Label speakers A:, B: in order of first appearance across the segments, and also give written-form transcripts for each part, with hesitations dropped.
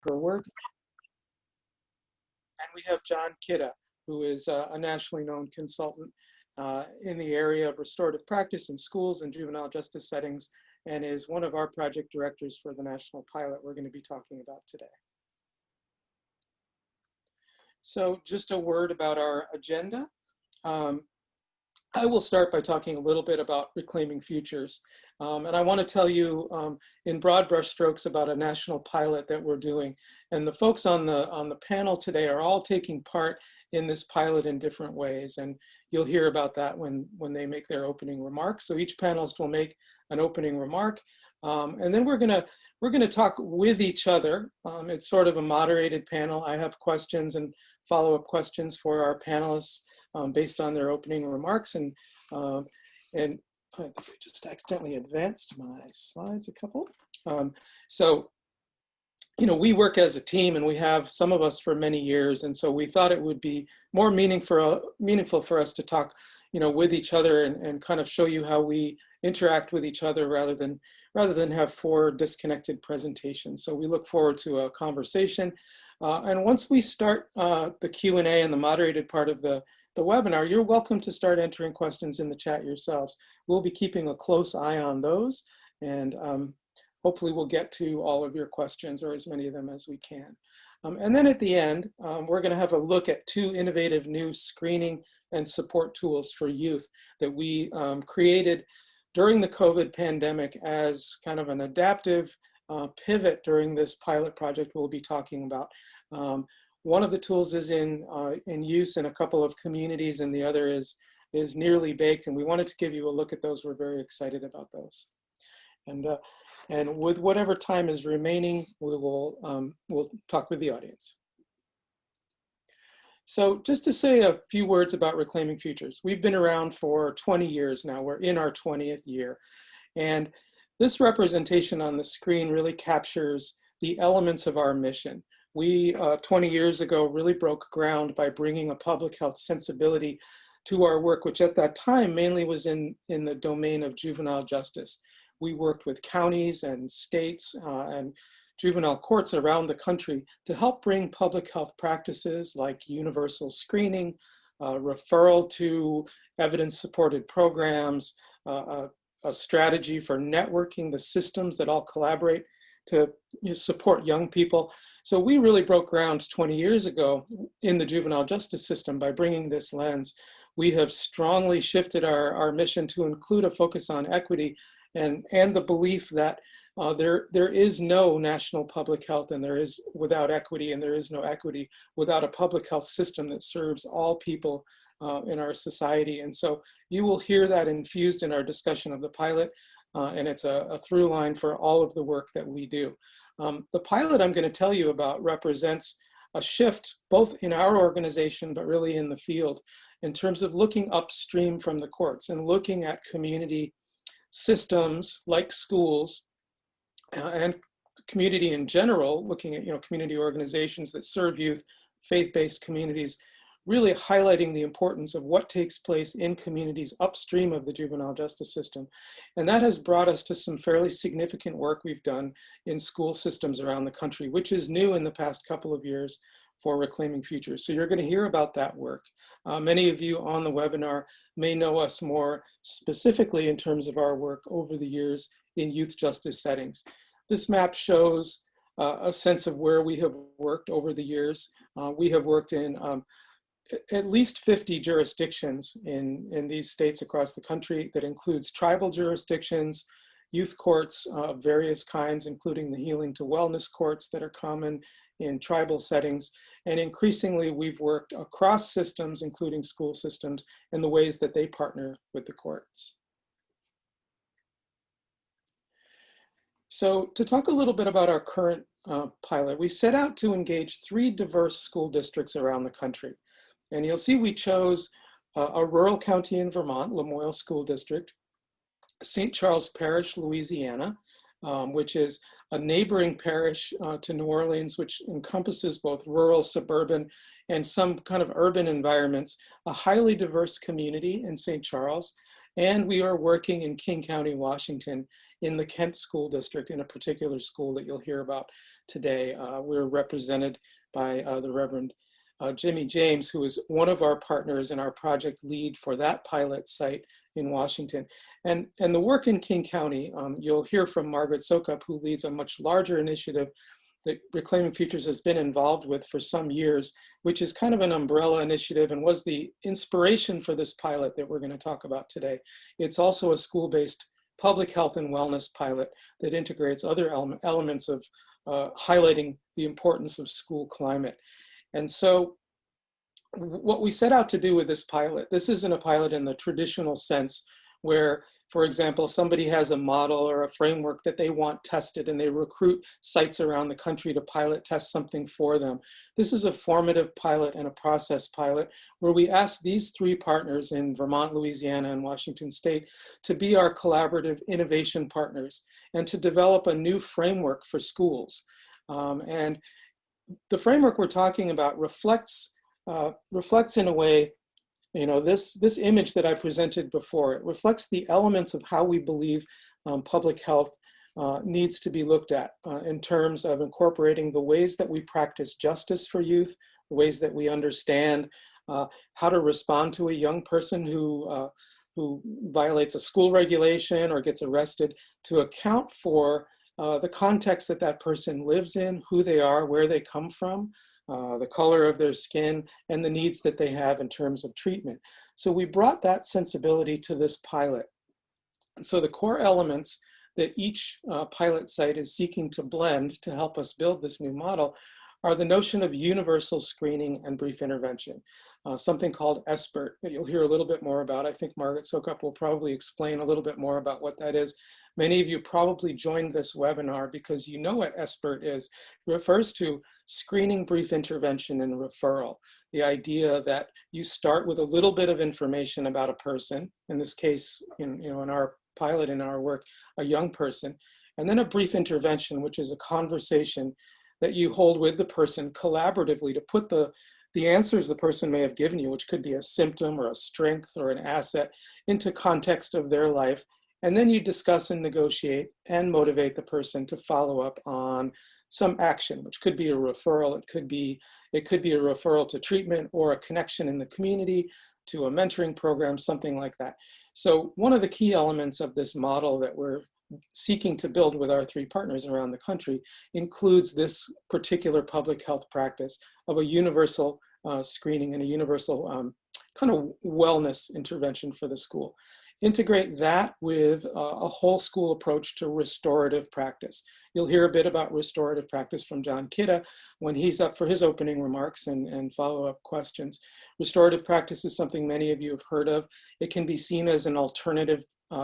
A: her work. And we have John Kidda, who is a nationally known consultant in the area of restorative practice in schools and juvenile justice settings, and is one of our project directors for the national pilot we're going to be talking about today. So just a word about our agenda. I will start by talking a little bit about reclaiming futures. And I want to tell you in broad brushstrokes about a national pilot that we're doing. And the folks on the panel today are all taking part in this pilot in different ways. And you'll hear about that when they make their opening remarks. So each panelist will make an opening remark. And then we're gonna talk with each other. It's sort of a moderated panel. I have questions and follow-up questions for our panelists based on their opening remarks. And I think I just accidentally advanced my slides a couple. So, you know, we work as a team and we have some of us for many years. And so we thought it would be more meaningful for us to talk, you know, with each other and kind of show you how we interact with each other rather than have 4 disconnected presentations. So we look forward to a conversation. And once we start the Q&A and the moderated part of the webinar, you're welcome to start entering questions in the chat yourselves. We'll be keeping a close eye on those, and hopefully we'll get to all of your questions, or as many of them as we can. And then at the end, we're going to have a look at 2 innovative new screening and support tools for youth that we created during the COVID pandemic as kind of an adaptive pivot during this pilot project we'll be talking about. One of the tools is in use in a couple of communities, and the other is nearly baked. And we wanted to give you a look at those. We're very excited about those. And with whatever time is remaining, we'll talk with the audience. So just to say a few words about Reclaiming Futures. We've been around for 20 years now. We're in our 20th year. And this representation on the screen really captures the elements of our mission. We, 20 years ago, really broke ground by bringing a public health sensibility to our work, which at that time mainly was in the domain of juvenile justice. We worked with counties and states and juvenile courts around the country to help bring public health practices like universal screening, referral to evidence-supported programs, a strategy for networking the systems that all collaborate to support young people. So we really broke ground 20 years ago in the juvenile justice system by bringing this lens. We have strongly shifted our mission to include a focus on equity and the belief that there is no national public health and there is without equity, and there is no equity without a public health system that serves all people in our society. And so you will hear that infused in our discussion of the pilot. And it's a through line for all of the work that we do. The pilot I'm going to tell you about represents a shift both in our organization, but really in the field, in terms of looking upstream from the courts and looking at community systems like schools and community in general, looking at community organizations that serve youth, faith-based communities, really highlighting the importance of what takes place in communities upstream of the juvenile justice system. And that has brought us to some fairly significant work we've done in school systems around the country, which is new in the past couple of years for Reclaiming Futures. So you're going to hear about that work. Many of you on the webinar may know us more specifically in terms of our work over the years in youth justice settings. This map shows a sense of where we have worked over the years. We have worked in at least 50 jurisdictions in these states across the country. That includes tribal jurisdictions, youth courts of various kinds, including the healing to wellness courts that are common in tribal settings. And increasingly, we've worked across systems, including school systems, and the ways that they partner with the courts. So to talk a little bit about our current pilot, we set out to engage 3 diverse school districts around the country. And you'll see we chose a rural county in Vermont, Lamoille School District, St. Charles Parish, Louisiana, which is a neighboring parish to New Orleans, which encompasses both rural, suburban, and some kind of urban environments, a highly diverse community in St. Charles. And we are working in King County, Washington, in the Kent School District, in a particular school that you'll hear about today. We're represented by the Reverend Jimmy James, who is one of our partners and our project lead for that pilot site in Washington. And the work in King County, you'll hear from Margaret Sokup, who leads a much larger initiative that Reclaiming Futures has been involved with for some years, which is kind of an umbrella initiative and was the inspiration for this pilot that we're going to talk about today. It's also a school-based public health and wellness pilot that integrates other elements of highlighting the importance of school climate. And so what we set out to do with this pilot, this isn't a pilot in the traditional sense where, for example, somebody has a model or a framework that they want tested and they recruit sites around the country to pilot test something for them. This is a formative pilot and a process pilot where we ask these three partners in Vermont, Louisiana, and Washington State to be our collaborative innovation partners and to develop a new framework for schools. And the framework we're talking about reflects in a way, you know, this image that I presented before. It reflects the elements of how we believe public health needs to be looked at in terms of incorporating the ways that we practice justice for youth, the ways that we understand how to respond to a young person who violates a school regulation or gets arrested, to account for the context that that person lives in, who they are, where they come from, the color of their skin, and the needs that they have in terms of treatment. So we brought that sensibility to this pilot. So the core elements that each pilot site is seeking to blend to help us build this new model are the notion of universal screening and brief intervention, something called SBIRT that you'll hear a little bit more about. I think Margaret Sokup will probably explain a little bit more about what that is. Many of you probably joined this webinar because you know what SBIRT is. It refers to screening, brief intervention, and referral. The idea that you start with a little bit of information about a person, in this case, in our pilot, in our work, a young person, and then a brief intervention, which is a conversation that you hold with the person collaboratively to put the answers the person may have given you, which could be a symptom or a strength or an asset, into context of their life. And then you discuss and negotiate and motivate the person to follow up on some action, which could be a referral. It could be a referral to treatment or a connection in the community to a mentoring program, something like that. So one of the key elements of this model that we're seeking to build with our three partners around the country includes this particular public health practice of a universal screening and a universal kind of wellness intervention for the school. Integrate that with a whole school approach to restorative practice. You'll hear a bit about restorative practice from John Kidda when he's up for his opening remarks and follow-up questions. Restorative practice is something many of you have heard of. It can be seen as an alternative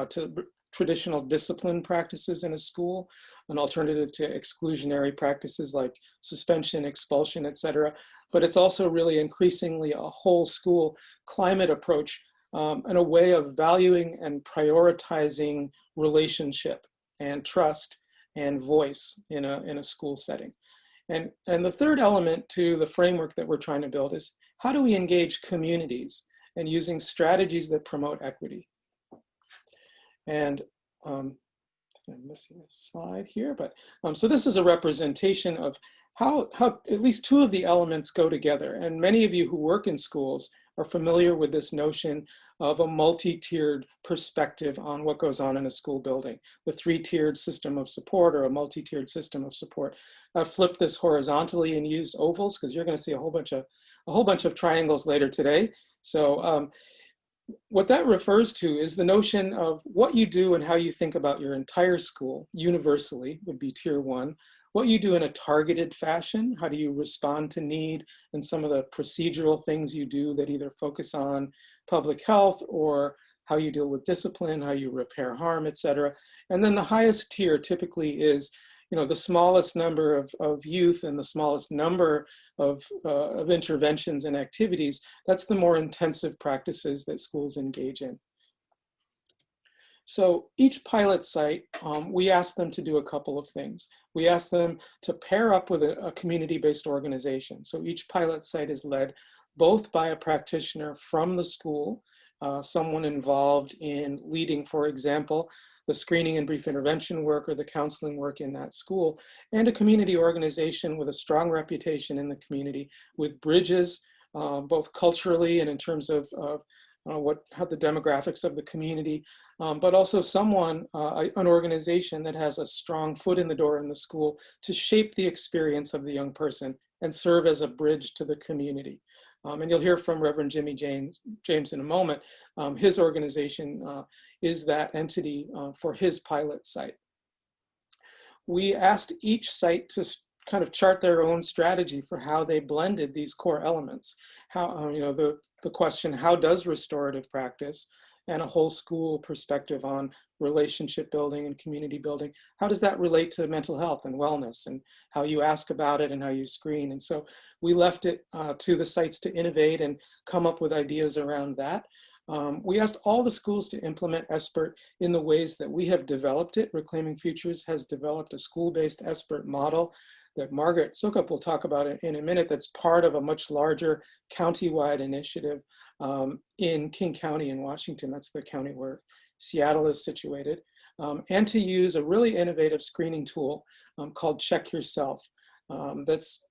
A: to traditional discipline practices in a school, an alternative to exclusionary practices like suspension, expulsion, etc. But it's also really increasingly a whole school climate approach and a way of valuing and prioritizing relationship and trust and voice in a school setting. And the third element to the framework that we're trying to build is how do we engage communities and using strategies that promote equity. And I'm missing a slide here, but so this is a representation of how at least two of the elements go together. And many of you who work in schools are familiar with this notion of a multi-tiered perspective on what goes on in a school building, the three-tiered system of support or a multi-tiered system of support. I've flipped this horizontally and used ovals because you're going to see a whole bunch of triangles later today. So what that refers to is the notion of what you do and how you think about your entire school universally would be tier one. What you do in a targeted fashion, how do you respond to need, and some of the procedural things you do that either focus on public health or how you deal with discipline, how you repair harm, etc. And then the highest tier typically is, the smallest number of youth and the smallest number of interventions and activities. That's the more intensive practices that schools engage in. So each pilot site, we ask them to do a couple of things. We ask them to pair up with a community-based organization. So each pilot site is led both by a practitioner from the school, someone involved in leading, for example, the screening and brief intervention work or the counseling work in that school, and a community organization with a strong reputation in the community with bridges, both culturally and in terms of how the demographics of the community, but also an organization that has a strong foot in the door in the school to shape the experience of the young person and serve as a bridge to the community. And you'll hear from Reverend Jimmy James in a moment. His organization is that entity for his pilot site. We asked each site to kind of chart their own strategy for how they blended these core elements. How, the question, how does restorative practice and a whole school perspective on relationship building and community building, how does that relate to mental health and wellness and how you ask about it and how you screen? And so we left it to the sites to innovate and come up with ideas around that. We asked all the schools to implement SBIRT in the ways that we have developed it. Reclaiming Futures has developed a school-based SBIRT model that Margaret Sukup will talk about in a minute, that's part of a much larger county-wide initiative in King County in Washington. That's the county where Seattle is situated. And to use a really innovative screening tool called Check Yourself that's,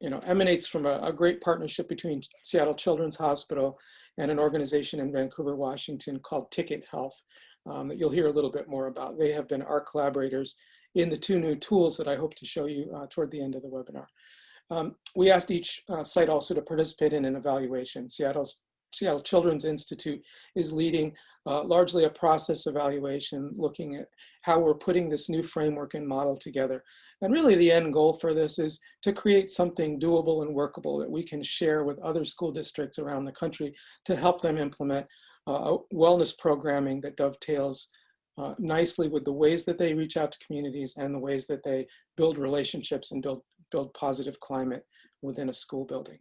A: emanates from a great partnership between Seattle Children's Hospital and an organization in Vancouver, Washington called Ticket Health that you'll hear a little bit more about. They have been our collaborators in the two new tools that I hope to show you toward the end of the webinar. We asked each site also to participate in an evaluation. Seattle Children's Institute is leading largely a process evaluation, looking at how we're putting this new framework and model together. And really the end goal for this is to create something doable and workable that we can share with other school districts around the country to help them implement wellness programming that dovetails nicely with the ways that they reach out to communities and the ways that they build relationships and build positive climate within a school building.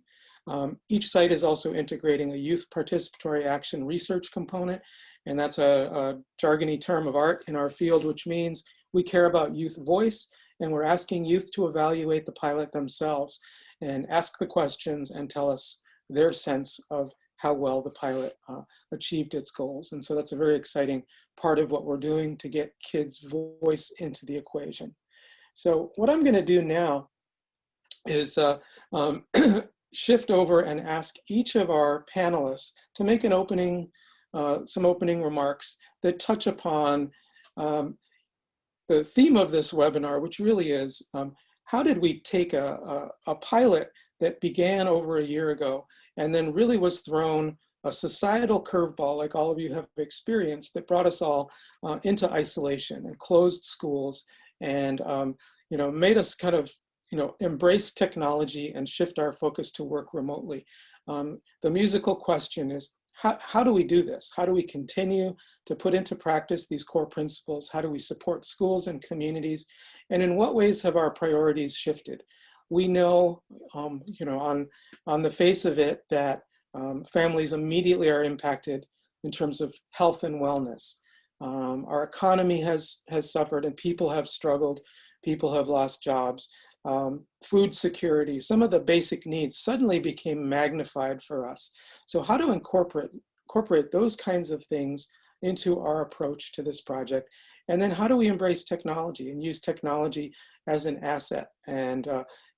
A: Each site is also integrating a youth participatory action research component, and that's a jargony term of art in our field, which means we care about youth voice, and we're asking youth to evaluate the pilot themselves and ask the questions and tell us their sense of how well the pilot achieved its goals. And so that's a very exciting part of what we're doing to get kids' voice into the equation. So what I'm going to do now is shift over and ask each of our panelists to make an some opening remarks that touch upon the theme of this webinar, which really is how did we take a pilot that began over a year ago and then really was thrown a societal curveball, like all of you have experienced, that brought us all into isolation and closed schools and made us kind of embrace technology and shift our focus to work remotely. The musical question is, how do we do this? How do we continue to put into practice these core principles? How do we support schools and communities? And in what ways have our priorities shifted? We know, on the face of it, that families immediately are impacted in terms of health and wellness. Our economy has suffered and people have struggled. People have lost jobs. Food security, some of the basic needs suddenly became magnified for us. So how to incorporate those kinds of things into our approach to this project? And then how do we embrace technology and use technology as an asset and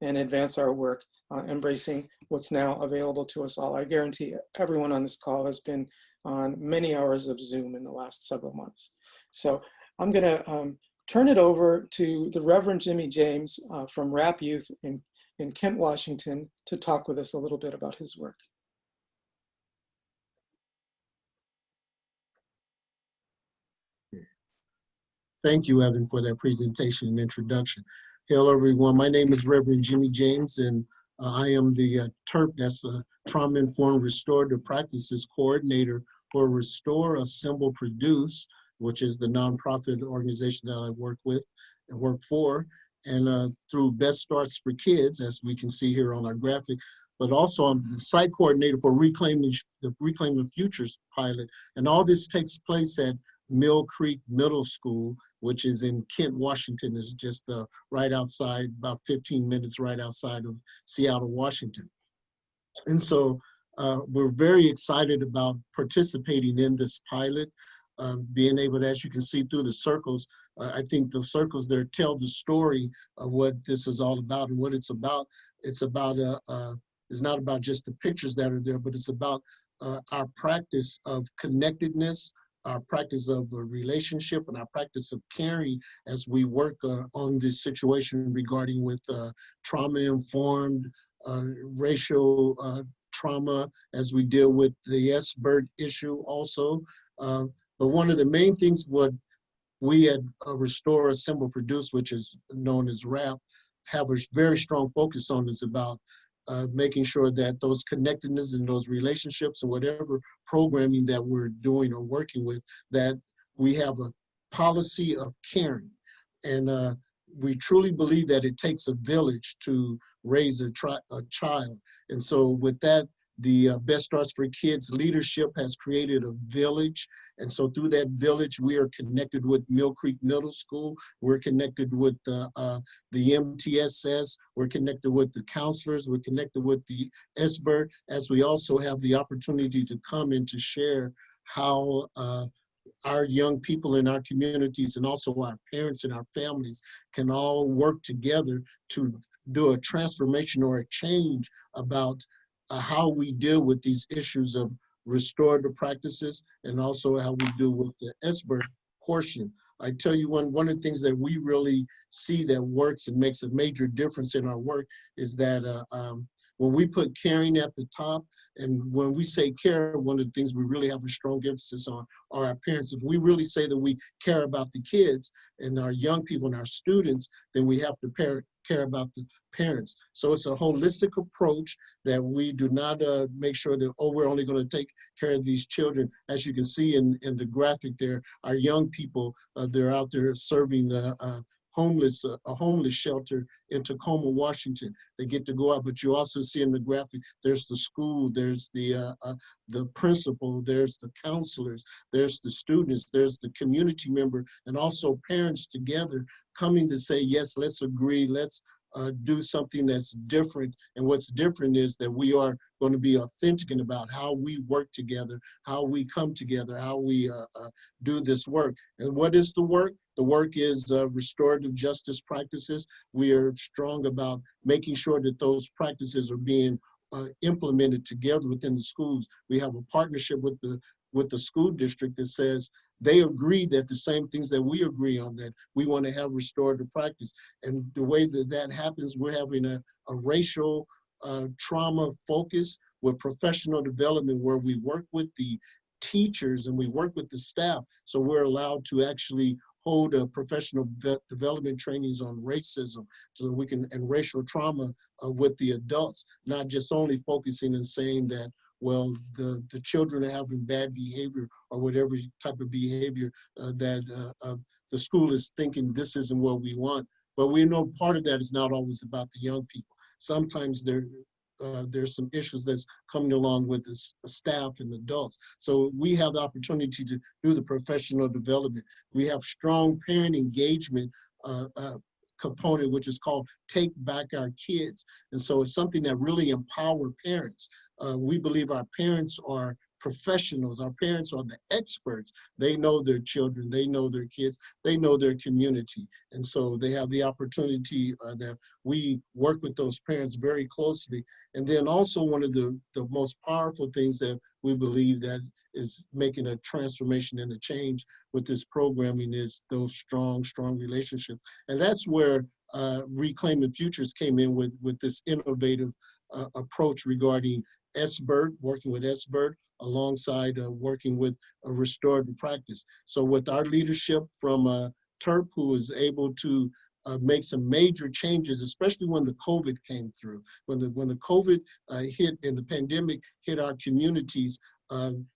A: advance our work, embracing what's now available to us all? I guarantee everyone on this call has been on many hours of Zoom in the last several months. So I'm gonna turn it over to the Reverend Jimmy James from RAP Youth in Kent, Washington, to talk with us a little bit about his work.
B: Thank you, Evan, for that presentation and introduction. Hello, everyone. My name is Reverend Jimmy James, and I am the TERP, that's a Trauma-Informed Restorative Practices Coordinator for Restore, Assemble, Produce, which is the nonprofit organization that I work with and work for, and through Best Starts for Kids, as we can see here on our graphic, but also I'm the site coordinator for the Reclaiming Futures pilot. And all this takes place at Mill Creek Middle School, which is in Kent, Washington. Is just right outside, about 15 minutes right outside of Seattle, Washington. And so we're very excited about participating in this pilot. being able to, as you can see through the circles, I think the circles there tell the story of what this is all about and what it's about. It's about, it's not about just the pictures that are there, but it's about our practice of connectedness, our practice of a relationship, and our practice of caring as we work on this situation regarding with trauma-informed racial trauma, as we deal with the S-BIRD issue also. But one of the main things what we at Restore, Assemble, Produce, which is known as RAP, have a very strong focus on is about making sure that those connectedness and those relationships and whatever programming that we're doing or working with, that we have a policy of caring. And we truly believe that it takes a village to raise a child. And so with that, the Best Starts for Kids leadership has created a village. And so through that village, we are connected with Mill Creek Middle School. We're connected with the MTSS. We're connected with the counselors. We're connected with the SBIRD, as we also have the opportunity to come and to share how our young people in our communities and also our parents and our families can all work together to do a transformation or a change about how we deal with these issues of restorative practices and also how we deal with the SBIRD portion. I tell you, one of the things that we really see that works and makes a major difference in our work is that when we put caring at the top, and when we say care, one of the things we really have a strong emphasis on are our parents. If we really say that we care about the kids and our young people and our students, then we have to care about the parents. So it's a holistic approach that we do not make sure that, oh, we're only going to take care of these children. As you can see in the graphic there, our young people, they're out there serving a homeless shelter in Tacoma, Washington. They get to go out, but you also see in the graphic, there's the school, there's the principal, there's the counselors, there's the students, there's the community member, and also parents together coming to say, yes, let's agree, let's do something that's different. And what's different is that we are going to be authentic about how we work together, how we come together, how we do this work. And what is the work? The work is restorative justice practices. We are strong about making sure that those practices are being implemented together within the schools. We have a partnership with the school district that says they agree that the same things that we agree on, that we want to have restorative practice. And the way that that happens, we're having a racial trauma focus with professional development where we work with the teachers and we work with the staff. So we're allowed to actually hold professional development trainings on racism so we can, and racial trauma with the adults, not just only focusing and saying that, well, the children are having bad behavior or whatever type of behavior that the school is thinking this isn't what we want. But we know part of that is not always about the young people. Sometimes there's some issues that's coming along with the staff and adults. So we have the opportunity to do the professional development. We have strong parent engagement component, which is called Take Back Our Kids. And so it's something that really empower parents. We believe our parents are professionals. Our parents are the experts. They know their children, they know their kids, they know their community. And so they have the opportunity that we work with those parents very closely. And then also one of the most powerful things that we believe that is making a transformation and a change with this programming is those strong relationships. And that's where Reclaiming Futures came in with this innovative approach regarding SBIRD, working with SBIRD, alongside working with a restorative practice. So with our leadership from TERP, who was able to make some major changes, especially when the COVID came through. When the COVID hit and the pandemic hit our communities,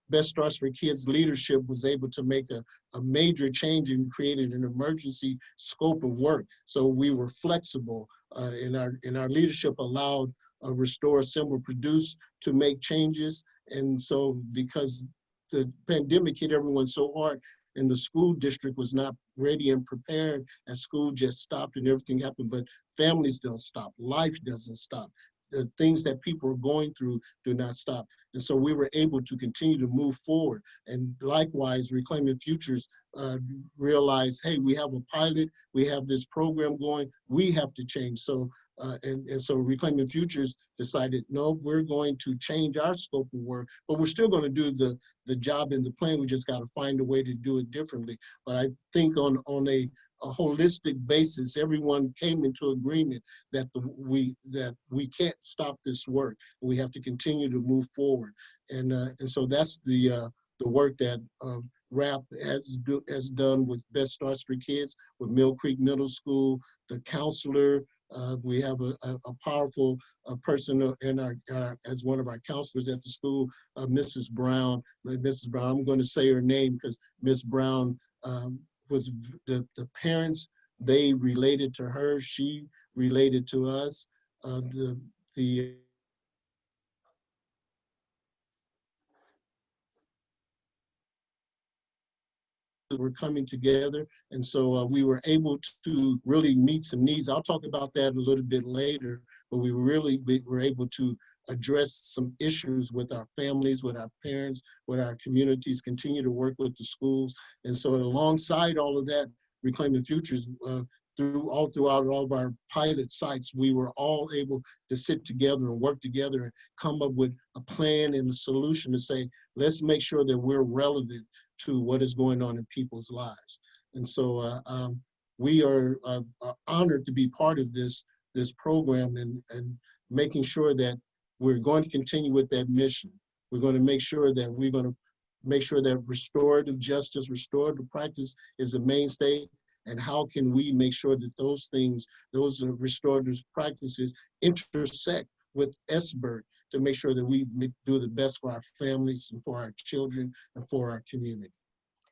B: Best Starts for Kids leadership was able to make a major change and created an emergency scope of work. So we were flexible, and our leadership allowed Restore, Assemble, Produce to make changes. And so because the pandemic hit everyone so hard and the school district was not ready and prepared, and school just stopped and everything happened, but families don't stop, life doesn't stop. the things that people are going through do not stop. And so we were able to continue to move forward. And likewise, Reclaiming Futures realized, hey, we have a pilot, we have this program going, we have to change. So, and so Reclaiming Futures decided, no, we're going to change our scope of work, but we're still going to do the job in the plan. We just got to find a way to do it differently. But I think on a holistic basis, everyone came into agreement that we can't stop this work. We have to continue to move forward, and so that's the work that RAP has done with Best Starts for Kids, with Mill Creek Middle School, the counselor. We have a powerful person in our as one of our counselors at the school, Mrs. Brown. Mrs. Brown, I'm going to say her name because Miss Brown was the parents, they related to her, she related to us. Were coming together, and so we were able to really meet some needs. I'll talk about that a little bit later, but we were able to address some issues with our families, with our parents, with our communities, continue to work with the schools. And so alongside all of that, Reclaiming Futures, throughout all of our pilot sites, we were all able to sit together and work together and come up with a plan and a solution to say, let's make sure that we're relevant to what is going on in people's lives. And so we are honored to be part of this program and making sure that we're going to continue with that mission. We're going to make sure that restorative justice, restorative practice is a mainstay. And how can we make sure that those things, those restorative practices intersect with SBIRT to make sure that we do the best for our families and for our children and for our community.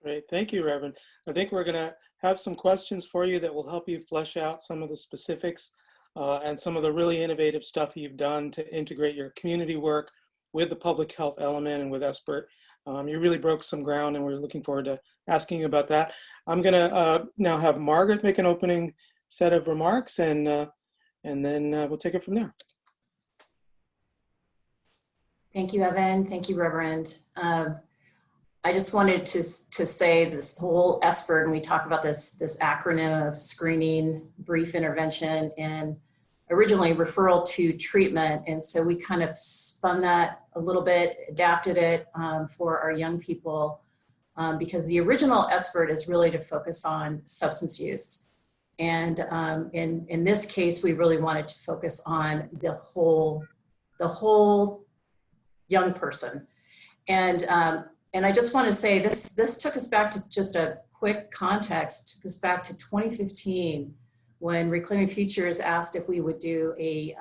A: Great, thank you, Reverend. I think we're gonna have some questions for you that will help you flesh out some of the specifics and some of the really innovative stuff you've done to integrate your community work with the public health element and with SBIRT. You really broke some ground, and we're looking forward to asking you about that. I'm gonna now have Margaret make an opening set of remarks, and then we'll take it from there.
C: Thank you, Evan. Thank you, Reverend. I just wanted to say this whole SBIRT, and we talk about this acronym of screening, brief intervention, and originally referral to treatment. And so we kind of spun that a little bit, adapted it for our young people, because the original SBIRT is really to focus on substance use. And in this case, we really wanted to focus on the whole young person. And I just want to say this took us back to just a quick context, took us back to 2015 when Reclaiming Futures asked if we would do an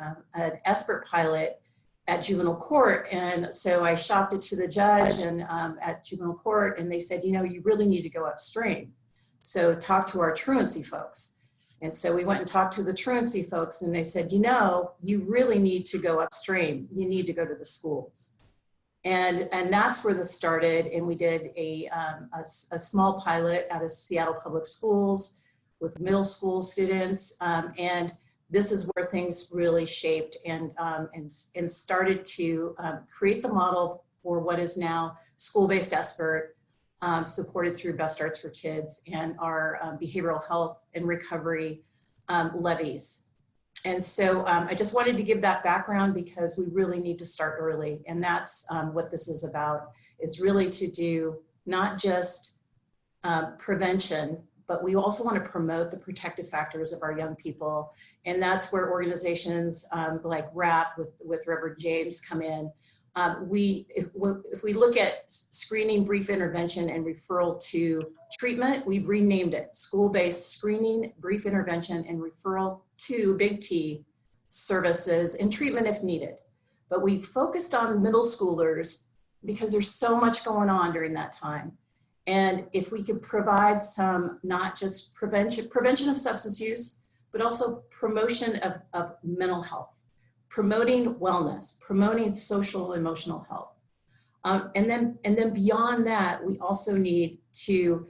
C: SBIRT pilot at juvenile court. And so I shopped it to the judge and at juvenile court, and they said, you know, you really need to go upstream. So talk to our truancy folks. And so we went and talked to the truancy folks, and they said, you know, you really need to go upstream. You need to go to the schools. And that's where this started. And we did a small pilot out of Seattle Public Schools with middle school students. And this is where things really shaped and started to create the model for what is now school-based SBIRT, supported through Best Starts for Kids and our behavioral health and recovery levies. And so I just wanted to give that background because we really need to start early. And that's what this is about, is really to do not just prevention, but we also want to promote the protective factors of our young people. And that's where organizations like RAP with Rev James come in. If we look at screening, brief intervention, and referral to treatment, we've renamed it school-based screening, brief intervention, and referral to big T services and treatment if needed. But we focused on middle schoolers because there's so much going on during that time. And if we could provide some, not just prevention of substance use, but also promotion of mental health, promoting wellness, promoting social and emotional health. And then beyond that, we also need to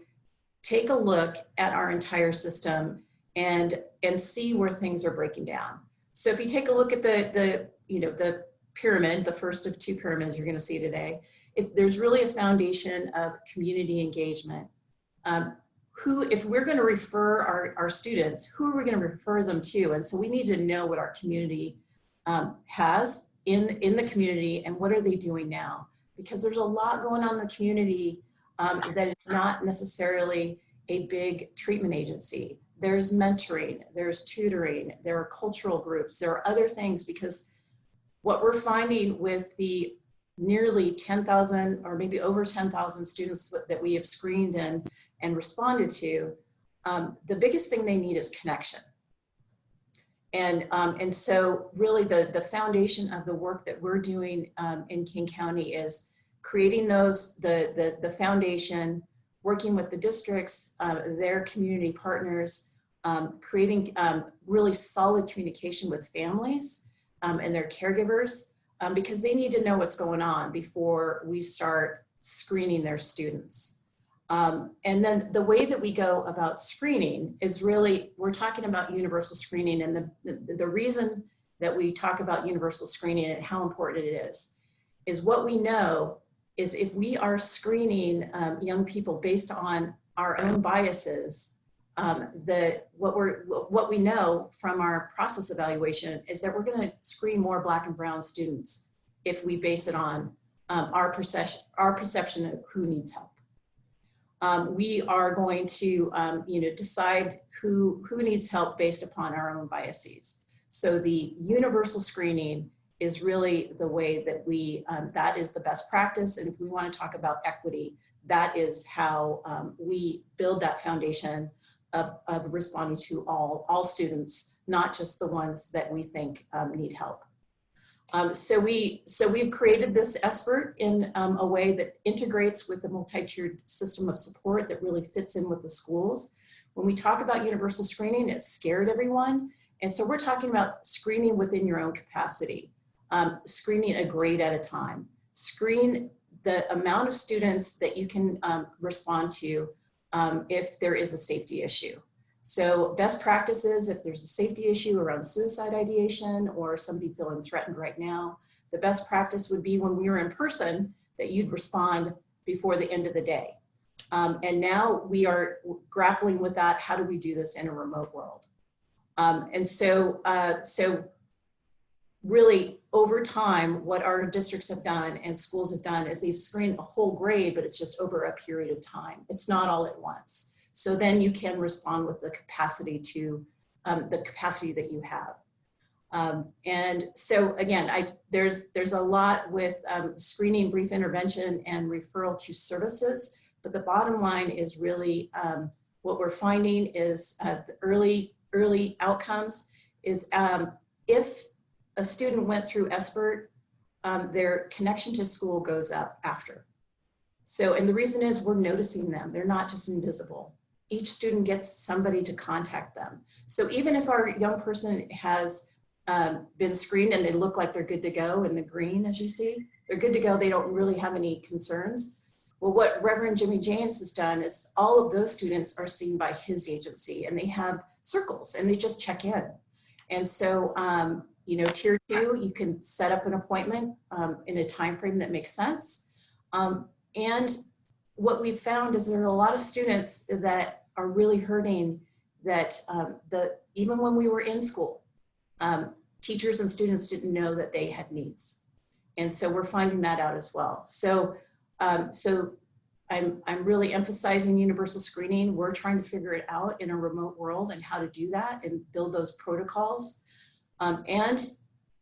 C: take a look at our entire system and see where things are breaking down. So if you take a look at the the pyramid, the first of two pyramids you're going to see today, there's really a foundation of community engagement. If we're going to refer our students, who are we going to refer them to? And so we need to know what our community has in the community and what are they doing now? Because there's a lot going on in the community that is not necessarily a big treatment agency. There's mentoring, there's tutoring, there are cultural groups, there are other things, because what we're finding with the nearly 10,000 or maybe over 10,000 students that we have screened and responded to, the biggest thing they need is connection. And so really the foundation of the work that we're doing in King County is creating the foundation, working with the districts, their community partners, creating really solid communication with families and their caregivers, because they need to know what's going on before we start screening their students. And then the way that we go about screening is really, we're talking about universal screening, and the reason that we talk about universal screening and how important it is what we know is if we are screening young people based on our own biases, what we know from our process evaluation is that we're going to screen more Black and brown students if we base it on our perception of who needs help. We are going to decide who needs help based upon our own biases. So the universal screening is really the way that that is the best practice. And if we want to talk about equity, that is how we build that foundation of responding to all students, not just the ones that we think need help. So we've created this expert in a way that integrates with the multi-tiered system of support that really fits in with the schools. When we talk about universal screening, it scared everyone. And so we're talking about screening within your own capacity, screening a grade at a time, screen the amount of students that you can respond to if there is a safety issue. So best practices, if there's a safety issue around suicide ideation or somebody feeling threatened right now, the best practice would be when we were in person that you'd respond before the end of the day. And now we are grappling with that. How do we do this in a remote world? So really over time, what our districts have done and schools have done is they've screened a whole grade, but it's just over a period of time. It's not all at once. So then you can respond with the capacity that you have. And so again, there's a lot with screening, brief intervention, and referral to services. But the bottom line is really what we're finding is the early outcomes is if a student went through SBIRT, their connection to school goes up after. So, and the reason is we're noticing them. They're not just invisible. Each student gets somebody to contact them. So even if our young person has been screened and they look like they're good to go in the green, as you see, they're good to go. They don't really have any concerns. Well, what Reverend Jimmy James has done is all of those students are seen by his agency and they have circles and they just check in. And so, tier 2, you can set up an appointment in a time frame that makes sense. And what we've found is there are a lot of students that are really hurting that even when we were in school, teachers and students didn't know that they had needs. And so we're finding that out as well. So I'm really emphasizing universal screening. We're trying to figure it out in a remote world and how to do that and build those protocols. And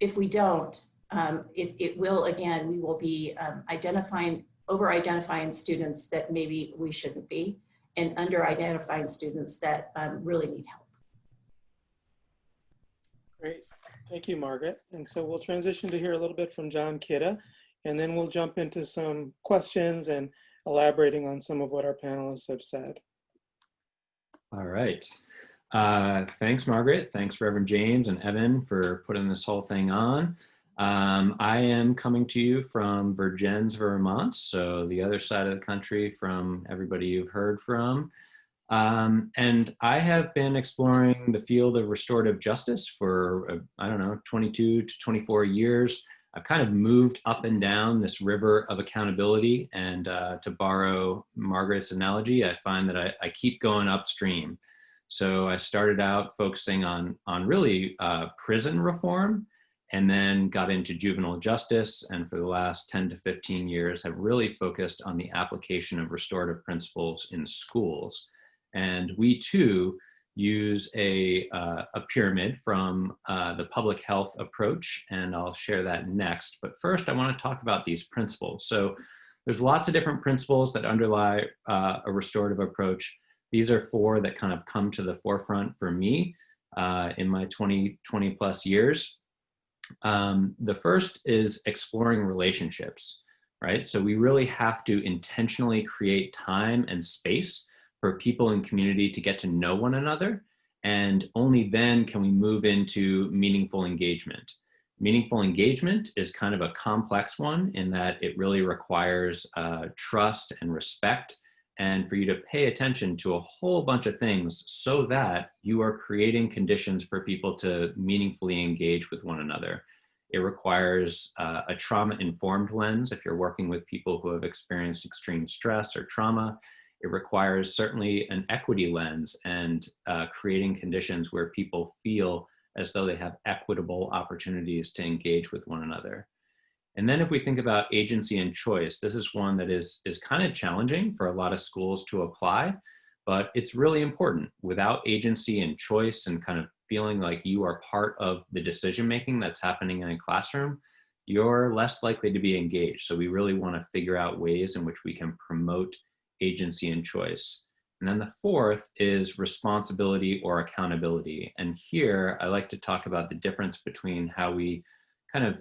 C: if we don't, it will, again, we will be over-identifying students that maybe we shouldn't be and under-identifying students that really need help.
A: Great, thank you, Margaret. And so we'll transition to hear a little bit from John Kidda, and then we'll jump into some questions and elaborating on some of what our panelists have said.
D: All right. Thanks, Margaret. Thanks, Reverend James and Evan, for putting this whole thing on. I am coming to you from Vergennes, Vermont, so the other side of the country from everybody you've heard from. And I have been exploring the field of restorative justice for, I don't know, 22 to 24 years. I've kind of moved up and down this river of accountability. And to borrow Margaret's analogy, I find that I keep going upstream. So I started out focusing on really prison reform, and then got into juvenile justice. And for the last 10 to 15 years, have really focused on the application of restorative principles in schools. And we too use a pyramid from the public health approach, and I'll share that next. But first, I want to talk about these principles. So there's lots of different principles that underlie a restorative approach. These are 4 that kind of come to the forefront for me in my 20 plus years. The first is exploring relationships, right? So we really have to intentionally create time and space for people in community to get to know one another. And only then can we move into meaningful engagement. Meaningful engagement is kind of a complex one in that it really requires trust and respect, and for you to pay attention to a whole bunch of things so that you are creating conditions for people to meaningfully engage with one another. It requires a trauma-informed lens if you're working with people who have experienced extreme stress or trauma. It requires certainly an equity lens and creating conditions where people feel as though they have equitable opportunities to engage with one another. And then if we think about agency and choice, this is one that is kind of challenging for a lot of schools to apply, but it's really important. Without agency and choice and kind of feeling like you are part of the decision-making that's happening in a classroom, you're less likely to be engaged. So we really want to figure out ways in which we can promote agency and choice. And then the 4th is responsibility or accountability. And here I like to talk about the difference between how we kind of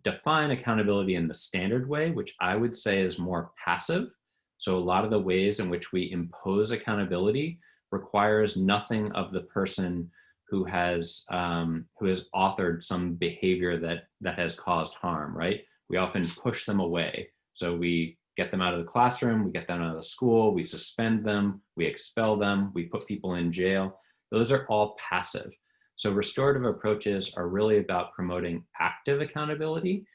D: define accountability in the standard way, which I would say is more passive. So a lot of the ways in which we impose accountability requires nothing of the person who has authored some behavior that has caused harm, right? We often push them away. So we get them out of the classroom, we get them out of the school, we suspend them, we expel them, we put people in jail. Those are all passive. So restorative approaches are really about promoting active accountability.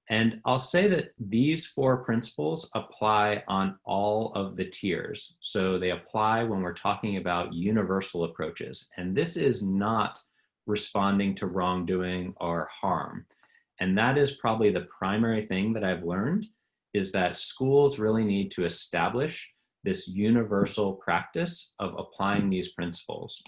D: And I'll say that these 4 principles apply on all of the tiers. So they apply when we're talking about universal approaches. And this is not responding to wrongdoing or harm. And that is probably the primary thing that I've learned, is that schools really need to establish this universal practice of applying these principles.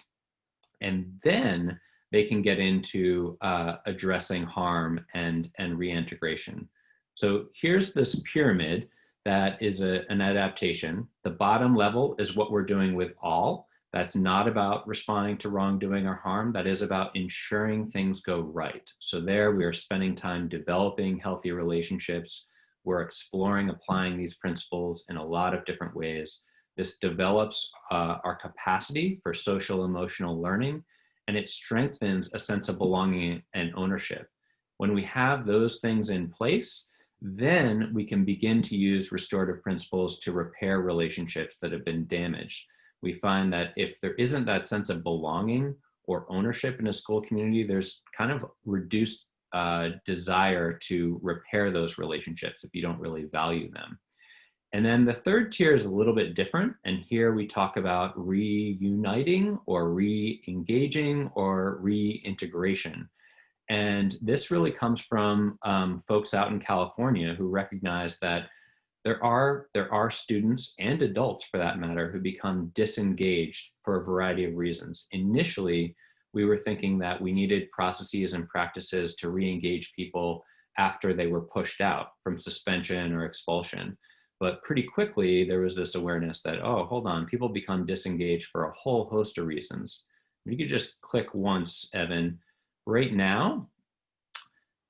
D: And then they can get into addressing harm and reintegration. So here's this pyramid that is an adaptation. The bottom level is what we're doing with all. That's not about responding to wrongdoing or harm. That is about ensuring things go right. So there we are spending time developing healthy relationships. We're exploring applying these principles in a lot of different ways. This develops our capacity for social emotional learning, and it strengthens a sense of belonging and ownership. When we have those things in place, then we can begin to use restorative principles to repair relationships that have been damaged. We find that if there isn't that sense of belonging or ownership in a school community, there's kind of reduced desire to repair those relationships if you don't really value them. And then the 3rd tier is a little bit different. And here we talk about reuniting or re-engaging or reintegration. And this really comes from folks out in California who recognize that there are students and adults, for that matter, who become disengaged for a variety of reasons. Initially, we were thinking that we needed processes and practices to re-engage people after they were pushed out from suspension or expulsion. But pretty quickly, there was this awareness that, oh, hold on, people become disengaged for a whole host of reasons. You could just click once, Evan. Right now,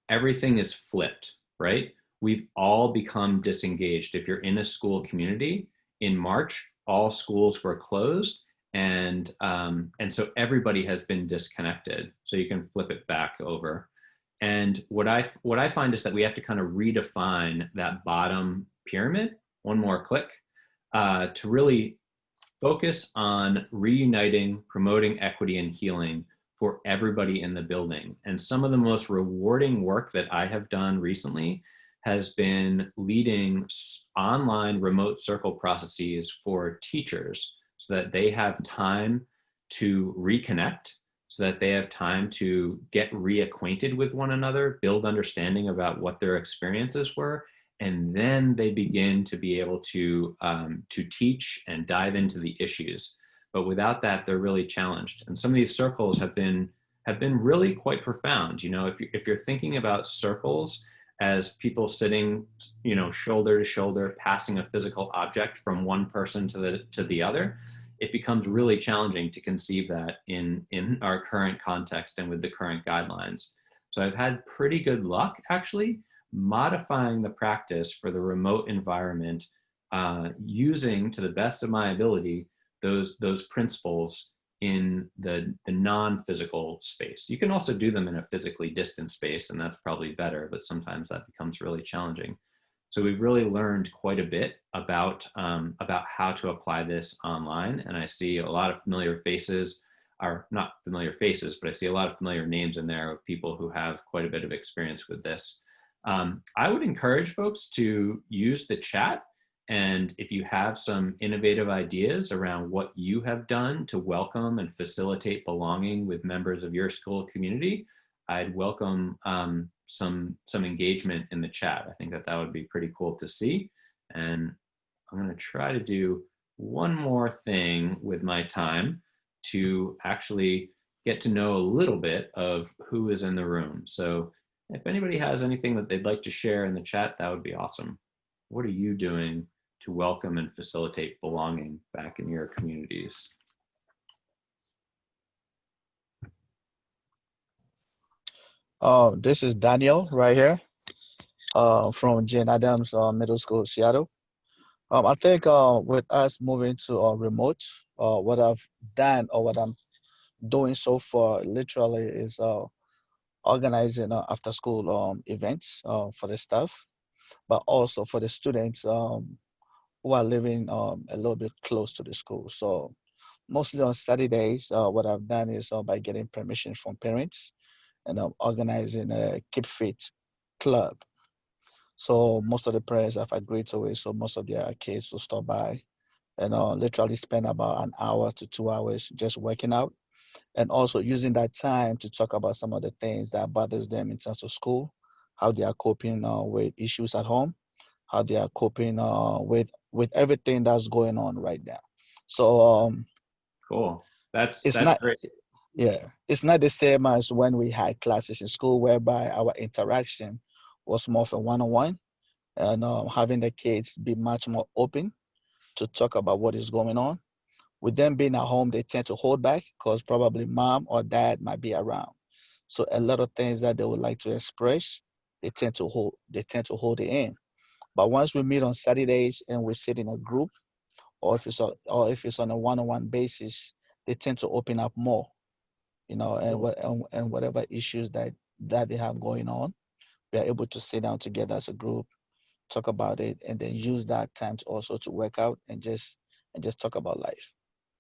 D: everything is flipped, right? We've all become disengaged. If you're in a school community, in March, all schools were closed, and so everybody has been disconnected. So you can flip it back over. And what I find is that we have to kind of redefine that bottom pyramid. One more click to really focus on reuniting, promoting equity and healing for everybody in the building. And some of the most rewarding work that I have done recently has been leading online remote circle processes for teachers so that they have time to reconnect, so that they have time to get reacquainted with one another, build understanding about what their experiences were, and then they begin to be able to teach and dive into the issues. But without that, they're really challenged. And some of these circles have been really quite profound. You know, if you're thinking about circles as people sitting, you know, shoulder to shoulder, passing a physical object from one person to the other, it becomes really challenging to conceive that in our current context and with the current guidelines. So I've had pretty good luck actually modifying the practice for the remote environment, using to the best of my ability those principles in the non-physical space. You can also do them in a physically distant space, and that's probably better, but sometimes that becomes really challenging. So we've really learned quite a bit about how to apply this online. And I see a lot of familiar faces, or not familiar faces, but I see a lot of familiar names in there of people who have quite a bit of experience with this. I would encourage folks to use the chat. And if you have some innovative ideas around what you have done to welcome and facilitate belonging with members of your school community, I'd welcome some engagement in the chat. I think that would be pretty cool to see. And I'm going to try to do one more thing with my time to actually get to know a little bit of who is in the room. So if anybody has anything that they'd like to share in the chat, that would be awesome. What are you doing to welcome and facilitate belonging back in your communities?
E: This is Daniel right here from Jane Addams Middle School, Seattle. I think with us moving to remote, what I've done or what I'm doing so far literally is organizing after school events for the staff, but also for the students who are living a little bit close to the school. So mostly on Saturdays, what I've done is by getting permission from parents and organizing a Keep Fit club. So most of the parents have agreed to it. So most of their kids will stop by and literally spend about an hour to 2 hours just working out, and also using that time to talk about some of the things that bothers them in terms of school, how they are coping with issues at home, how they are coping with everything that's going on right now. So
D: Cool. That's
E: not
D: great.
E: Yeah, it's not the same as when we had classes in school whereby our interaction was more of a one-on-one, and having the kids be much more open to talk about what is going on. With them being at home, they tend to hold back because probably mom or dad might be around. So a lot of things that they would like to express, they tend to hold it in. But once we meet on Saturdays and we sit in a group, or if it's on a one-on-one basis, they tend to open up more, you know, and whatever issues that they have going on, we are able to sit down together as a group, talk about it, and then use that time to also to work out and just talk about life.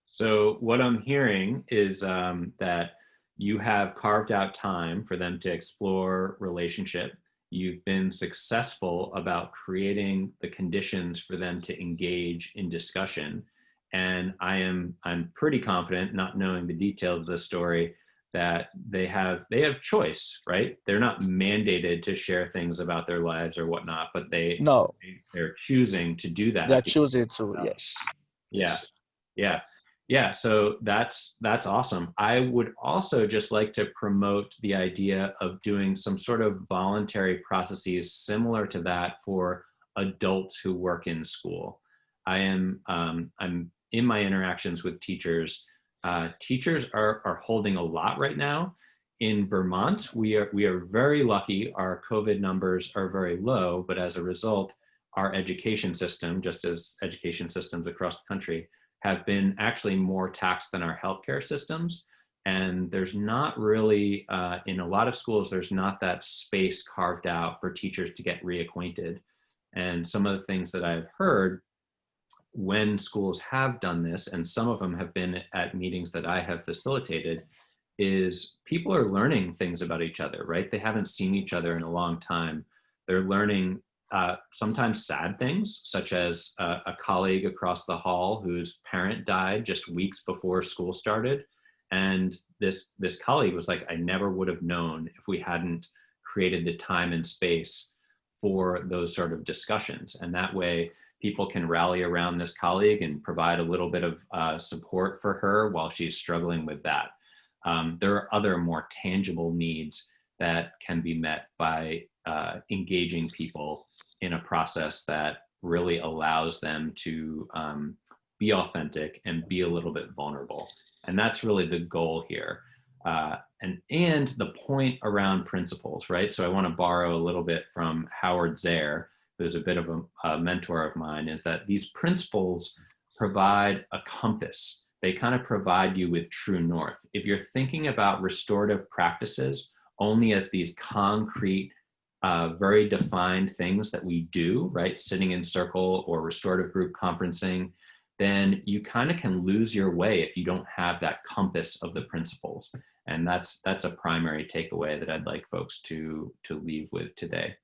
D: So what I'm hearing is that you have carved out time for them to explore relationship. You've been successful about creating the conditions for them to engage in discussion. And I'm pretty confident, not knowing the details of the story, that they have choice, right? They're not mandated to share things about their lives or whatnot, but they're choosing to do that.
E: They're choosing to, yes.
D: Yeah. So that's awesome. I would also just like to promote the idea of doing some sort of voluntary processes similar to that for adults who work in school. I'm in my interactions with teachers. Teachers are holding a lot right now. In Vermont, we are very lucky. Our COVID numbers are very low, but as a result, our education system, just as education systems across the country, have been actually more taxed than our healthcare systems. And there's not really, in a lot of schools, there's not that space carved out for teachers to get reacquainted. And some of the things that I've heard when schools have done this, and some of them have been at meetings that I have facilitated, is people are learning things about each other, right? They haven't seen each other in a long time. They're learning sometimes sad things, such as a colleague across the hall whose parent died just weeks before school started. And this colleague was like, I never would have known if we hadn't created the time and space for those sort of discussions. And that way people can rally around this colleague and provide a little bit of support for her while she's struggling with that. There are other more tangible needs that can be met by engaging people in a process that really allows them to be authentic and be a little bit vulnerable. And that's really the goal here. And the point around principles, right? So I want to borrow a little bit from Howard Zehr, who's a bit of a mentor of mine, is that these principles provide a compass. They kind of provide you with true north. If you're thinking about restorative practices only as these concrete, very defined things that we do, right? Sitting in circle or restorative group conferencing, then you kind of can lose your way if you don't have that compass of the principles. And that's a primary takeaway that I'd like folks to leave with today.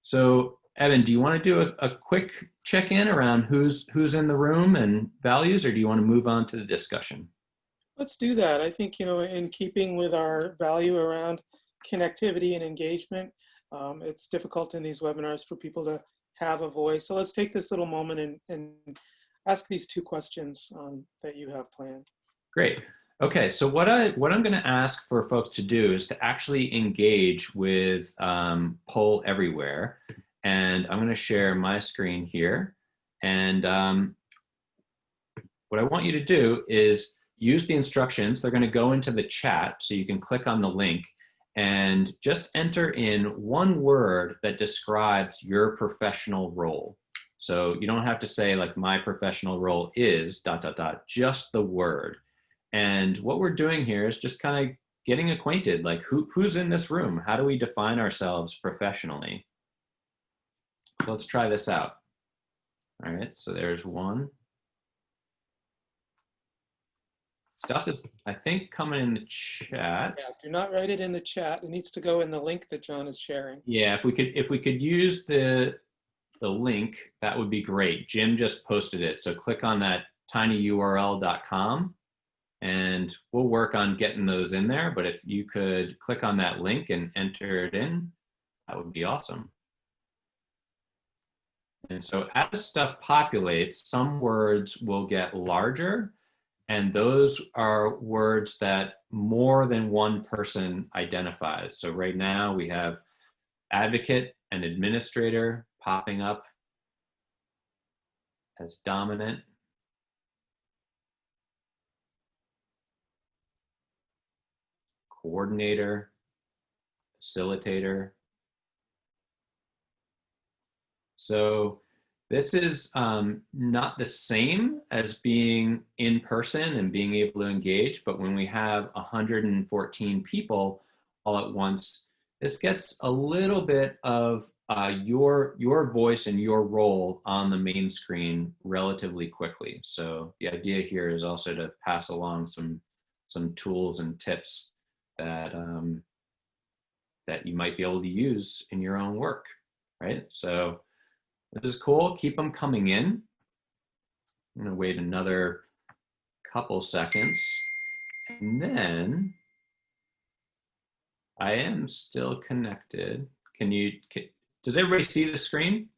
D: So Evan, do you want to do a quick check-in around who's in the room and values, or do you want to move on to the discussion?
A: Let's do that. I think, in keeping with our value around connectivity and engagement, it's difficult in these webinars for people to have a voice. So let's take this little moment and ask these two questions that you have planned.
D: Great. Okay, so what I'm going to ask for folks to do is to actually engage with Poll Everywhere. And I'm going to share my screen here. And what I want you to do is use the instructions. They're going to go into the chat, so you can click on the link and just enter in one word that describes your professional role. So you don't have to say like my professional role is ... just the word. And what we're doing here is just kind of getting acquainted, like who's in this room? How do we define ourselves professionally? So let's try this out. All right, so there's one. Stuff is, I think, coming in the chat.
A: Yeah, do not write it in the chat. It needs to go in the link that John is sharing.
D: Yeah, if we could use the link, that would be great. Jim just posted it, so click on that tinyurl.com and we'll work on getting those in there. But if you could click on that link and enter it in, that would be awesome. And so as stuff populates, some words will get larger, and those are words that more than one person identifies. So right now we have advocate and administrator popping up as dominant. Coordinator, facilitator. So this is not the same as being in person and being able to engage, but when we have 114 people all at once, this gets a little bit of your voice and your role on the main screen relatively quickly. So the idea here is also to pass along some tools and tips that that you might be able to use in your own work, right? So this is cool. Keep them coming in. I'm gonna wait another couple seconds, and then I am still connected. Does everybody see the screen?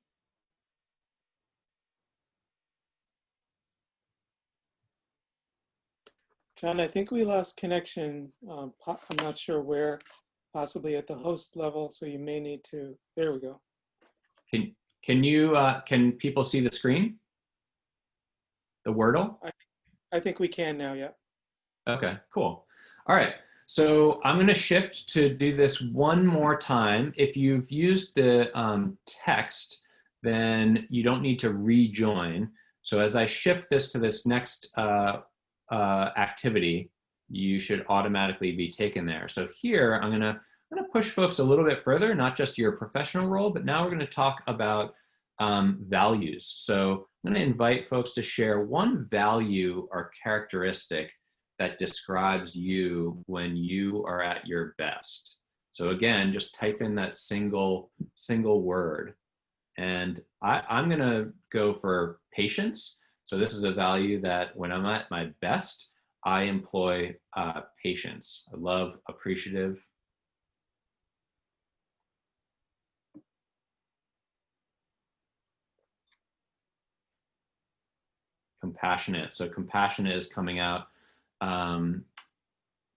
A: John, I think we lost connection. I'm not sure where, possibly at the host level, so you may need to, there we go.
D: Can people see the screen? The Wordle?
A: I think we can now, yeah.
D: Okay, cool. All right, so I'm gonna shift to do this one more time. If you've used the text, then you don't need to rejoin. So as I shift this to this next activity, you should automatically be taken there. So here, I'm gonna push folks a little bit further, not just your professional role, but now we're gonna talk about values. So I'm going to invite folks to share one value or characteristic that describes you when you are at your best. So again, just type in that single word. And I'm going to go for patience. So this is a value that when I'm at my best, I employ patience. I love appreciative. Compassionate. So compassionate is coming out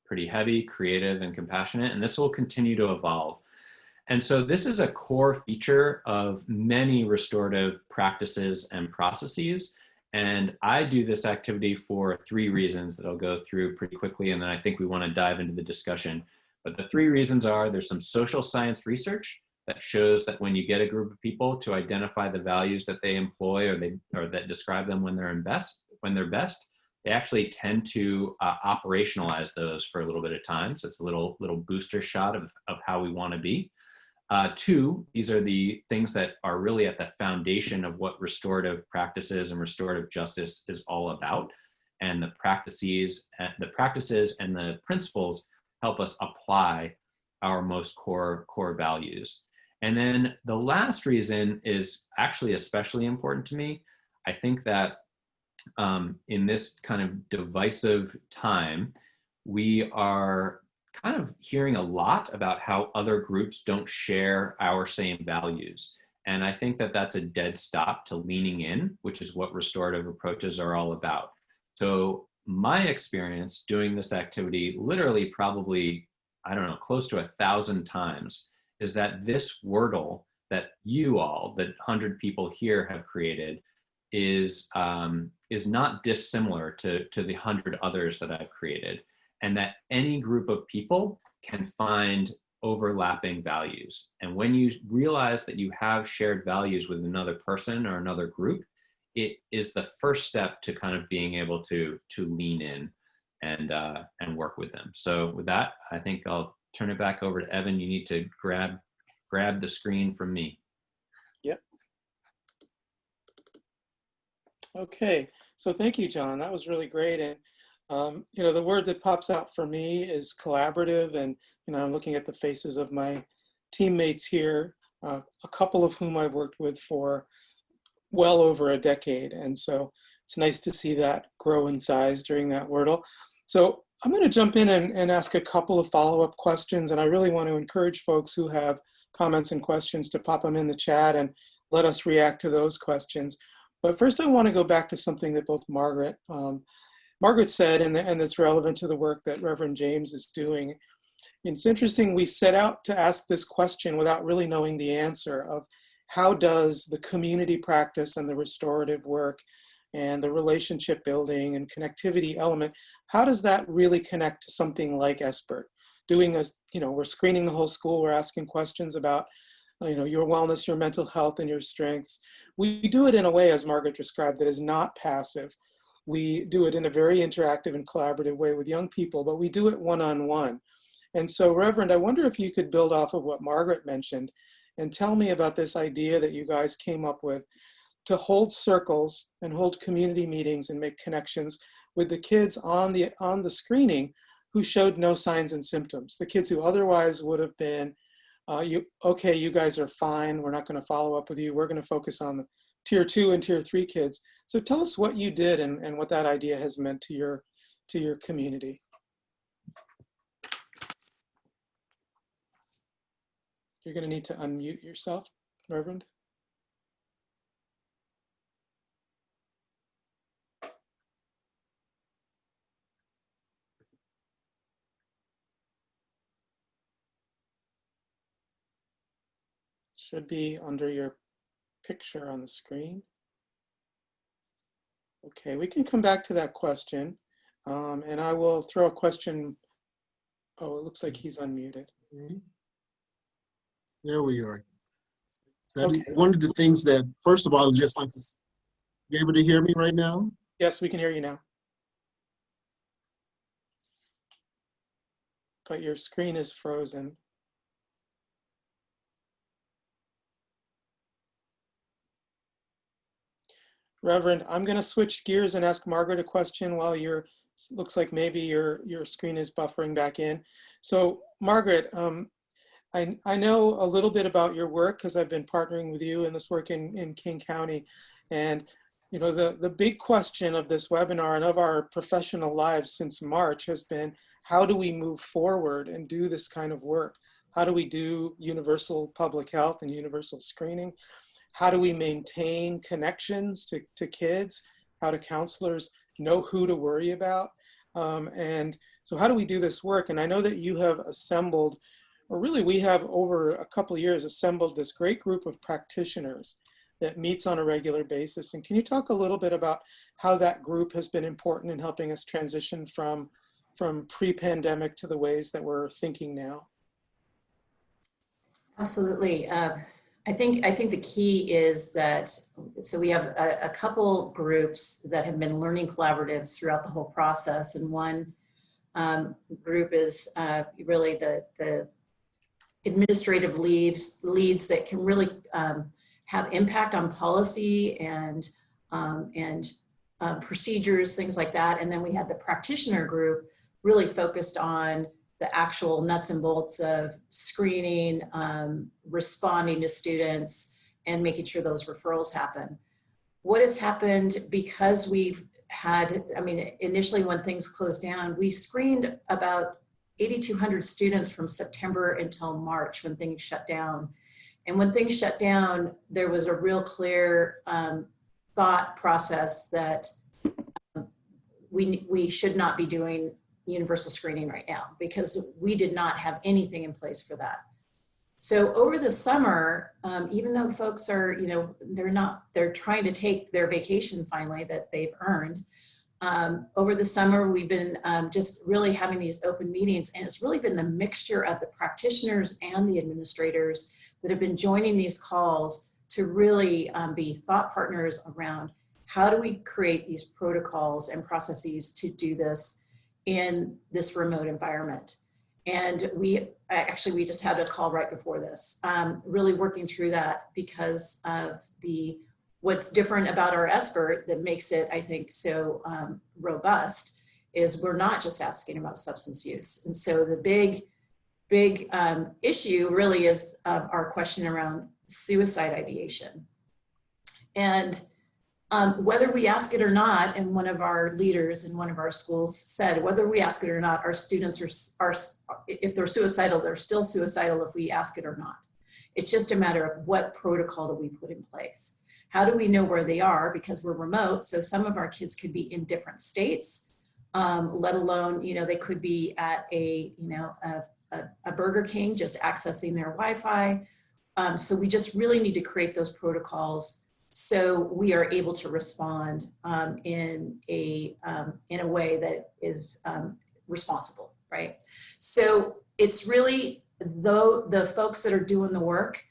D: pretty heavy, creative, and compassionate. And this will continue to evolve. And so this is a core feature of many restorative practices and processes. And I do this activity for 3 reasons that I'll go through pretty quickly. And then I think we want to dive into the discussion. But the 3 reasons are there's some social science research that shows that when you get a group of people to identify the values that they employ or that describe them when they're best, they actually tend to operationalize those for a little bit of time. So it's a little booster shot of how we want to be. 2, these are the things that are really at the foundation of what restorative practices and restorative justice is all about. And the practices and the principles help us apply our most core values. And then the last reason is actually especially important to me. I think that in this kind of divisive time, we are kind of hearing a lot about how other groups don't share our same values. And I think that that's a dead stop to leaning in, which is what restorative approaches are all about. So my experience doing this activity, literally probably, I don't know, close to 1,000 times, is that this Wordle that you all, the 100 people here have created, is not dissimilar to the 100 others that I've created, and that any group of people can find overlapping values. And when you realize that you have shared values with another person or another group, it is the first step to kind of being able to lean in and work with them. So with that, I think I'll turn it back over to Evan. You need to grab the screen from me.
A: Yep. Okay, so thank you, John. That was really great. And you know, the word that pops out for me is collaborative. And you know, I'm looking at the faces of my teammates here, a couple of whom I've worked with for well over a decade. And so it's nice to see that grow in size during that Wordle. So I'm going to jump in and ask a couple of follow-up questions. And I really want to encourage folks who have comments and questions to pop them in the chat and let us react to those questions. But first, I want to go back to something that both Margaret said, and it's relevant to the work that Reverend James is doing. It's interesting, we set out to ask this question without really knowing the answer of how does the community practice and the restorative work and the relationship building and connectivity element, how does that really connect to something like SBIRT? We're screening the whole school, we're asking questions about your wellness, your mental health, and your strengths. We do it in a way, as Margaret described, that is not passive. We do it in a very interactive and collaborative way with young people, but we do it one-on-one. And so, Reverend, I wonder if you could build off of what Margaret mentioned and tell me about this idea that you guys came up with to hold circles and hold community meetings and make connections with the kids on the screening who showed no signs and symptoms. The kids who otherwise would have been, you guys are fine, we're not going to follow up with you, we're going to focus on the tier 2 and tier 3 kids. So tell us what you did and what that idea has meant to your community. You're going to need to unmute yourself, Reverend. Should be under your picture on the screen. Okay, we can come back to that question. And I will throw a question. Oh, it looks like he's unmuted.
B: There we are. So
A: Okay.
B: one of the things that, first of all, I'd just like to be able to hear me right now.
A: Yes, we can hear you now. But your screen is frozen. Reverend, I'm going to switch gears and ask Margaret a question while looks like maybe your screen is buffering back in. So Margaret, I know a little bit about your work because I've been partnering with you in this work in King County. And you know, the big question of this webinar and of our professional lives since March has been, how do we move forward and do this kind of work? How do we do universal public health and universal screening? How do we maintain connections to kids? How do counselors know who to worry about? And so how do we do this work? And I know that you have assembled, or really we have over a couple of years assembled this great group of practitioners that meets on a regular basis. And can you talk a little bit about how that group has been important in helping us transition from pre-pandemic to the ways that we're thinking now?
C: Absolutely. I think the key is that, so we have a couple groups that have been learning collaboratives throughout the whole process. And one group is really the administrative leads that can really have impact on policy and procedures, things like that. And then we had the practitioner group really focused on the actual nuts and bolts of screening, responding to students, and making sure those referrals happen. What has happened, because we've had, I mean, initially when things closed down, we screened about 8,200 students from September until March when things shut down. And when things shut down, there was a real clear thought process that we should not be doing universal screening right now, because we did not have anything in place for that. So over the summer, even though folks are, you know, they're trying to take their vacation finally that they've earned. Over the summer, we've been just really having these open meetings, and it's really been the mixture of the practitioners and the administrators that have been joining these calls to really be thought partners around how do we create these protocols and processes to do this in this remote environment. And we just had a call right before this, really working through that because of what's different about our SBIRT that makes it, I think, so robust is we're not just asking about substance use. And so the big issue really is our question around suicide ideation. And whether we ask it or not, and one of our leaders in one of our schools said, whether we ask it or not, our students are if they're suicidal, they're still suicidal if we ask it or not. It's just a matter of what protocol do we put in place. How do we know where they are? Because we're remote, so some of our kids could be in different states, let alone, you know, they could be at a Burger King just accessing their Wi-Fi. So we just really need to create those protocols so we are able to respond in a way that is responsible, right? So it's really the folks that are doing the work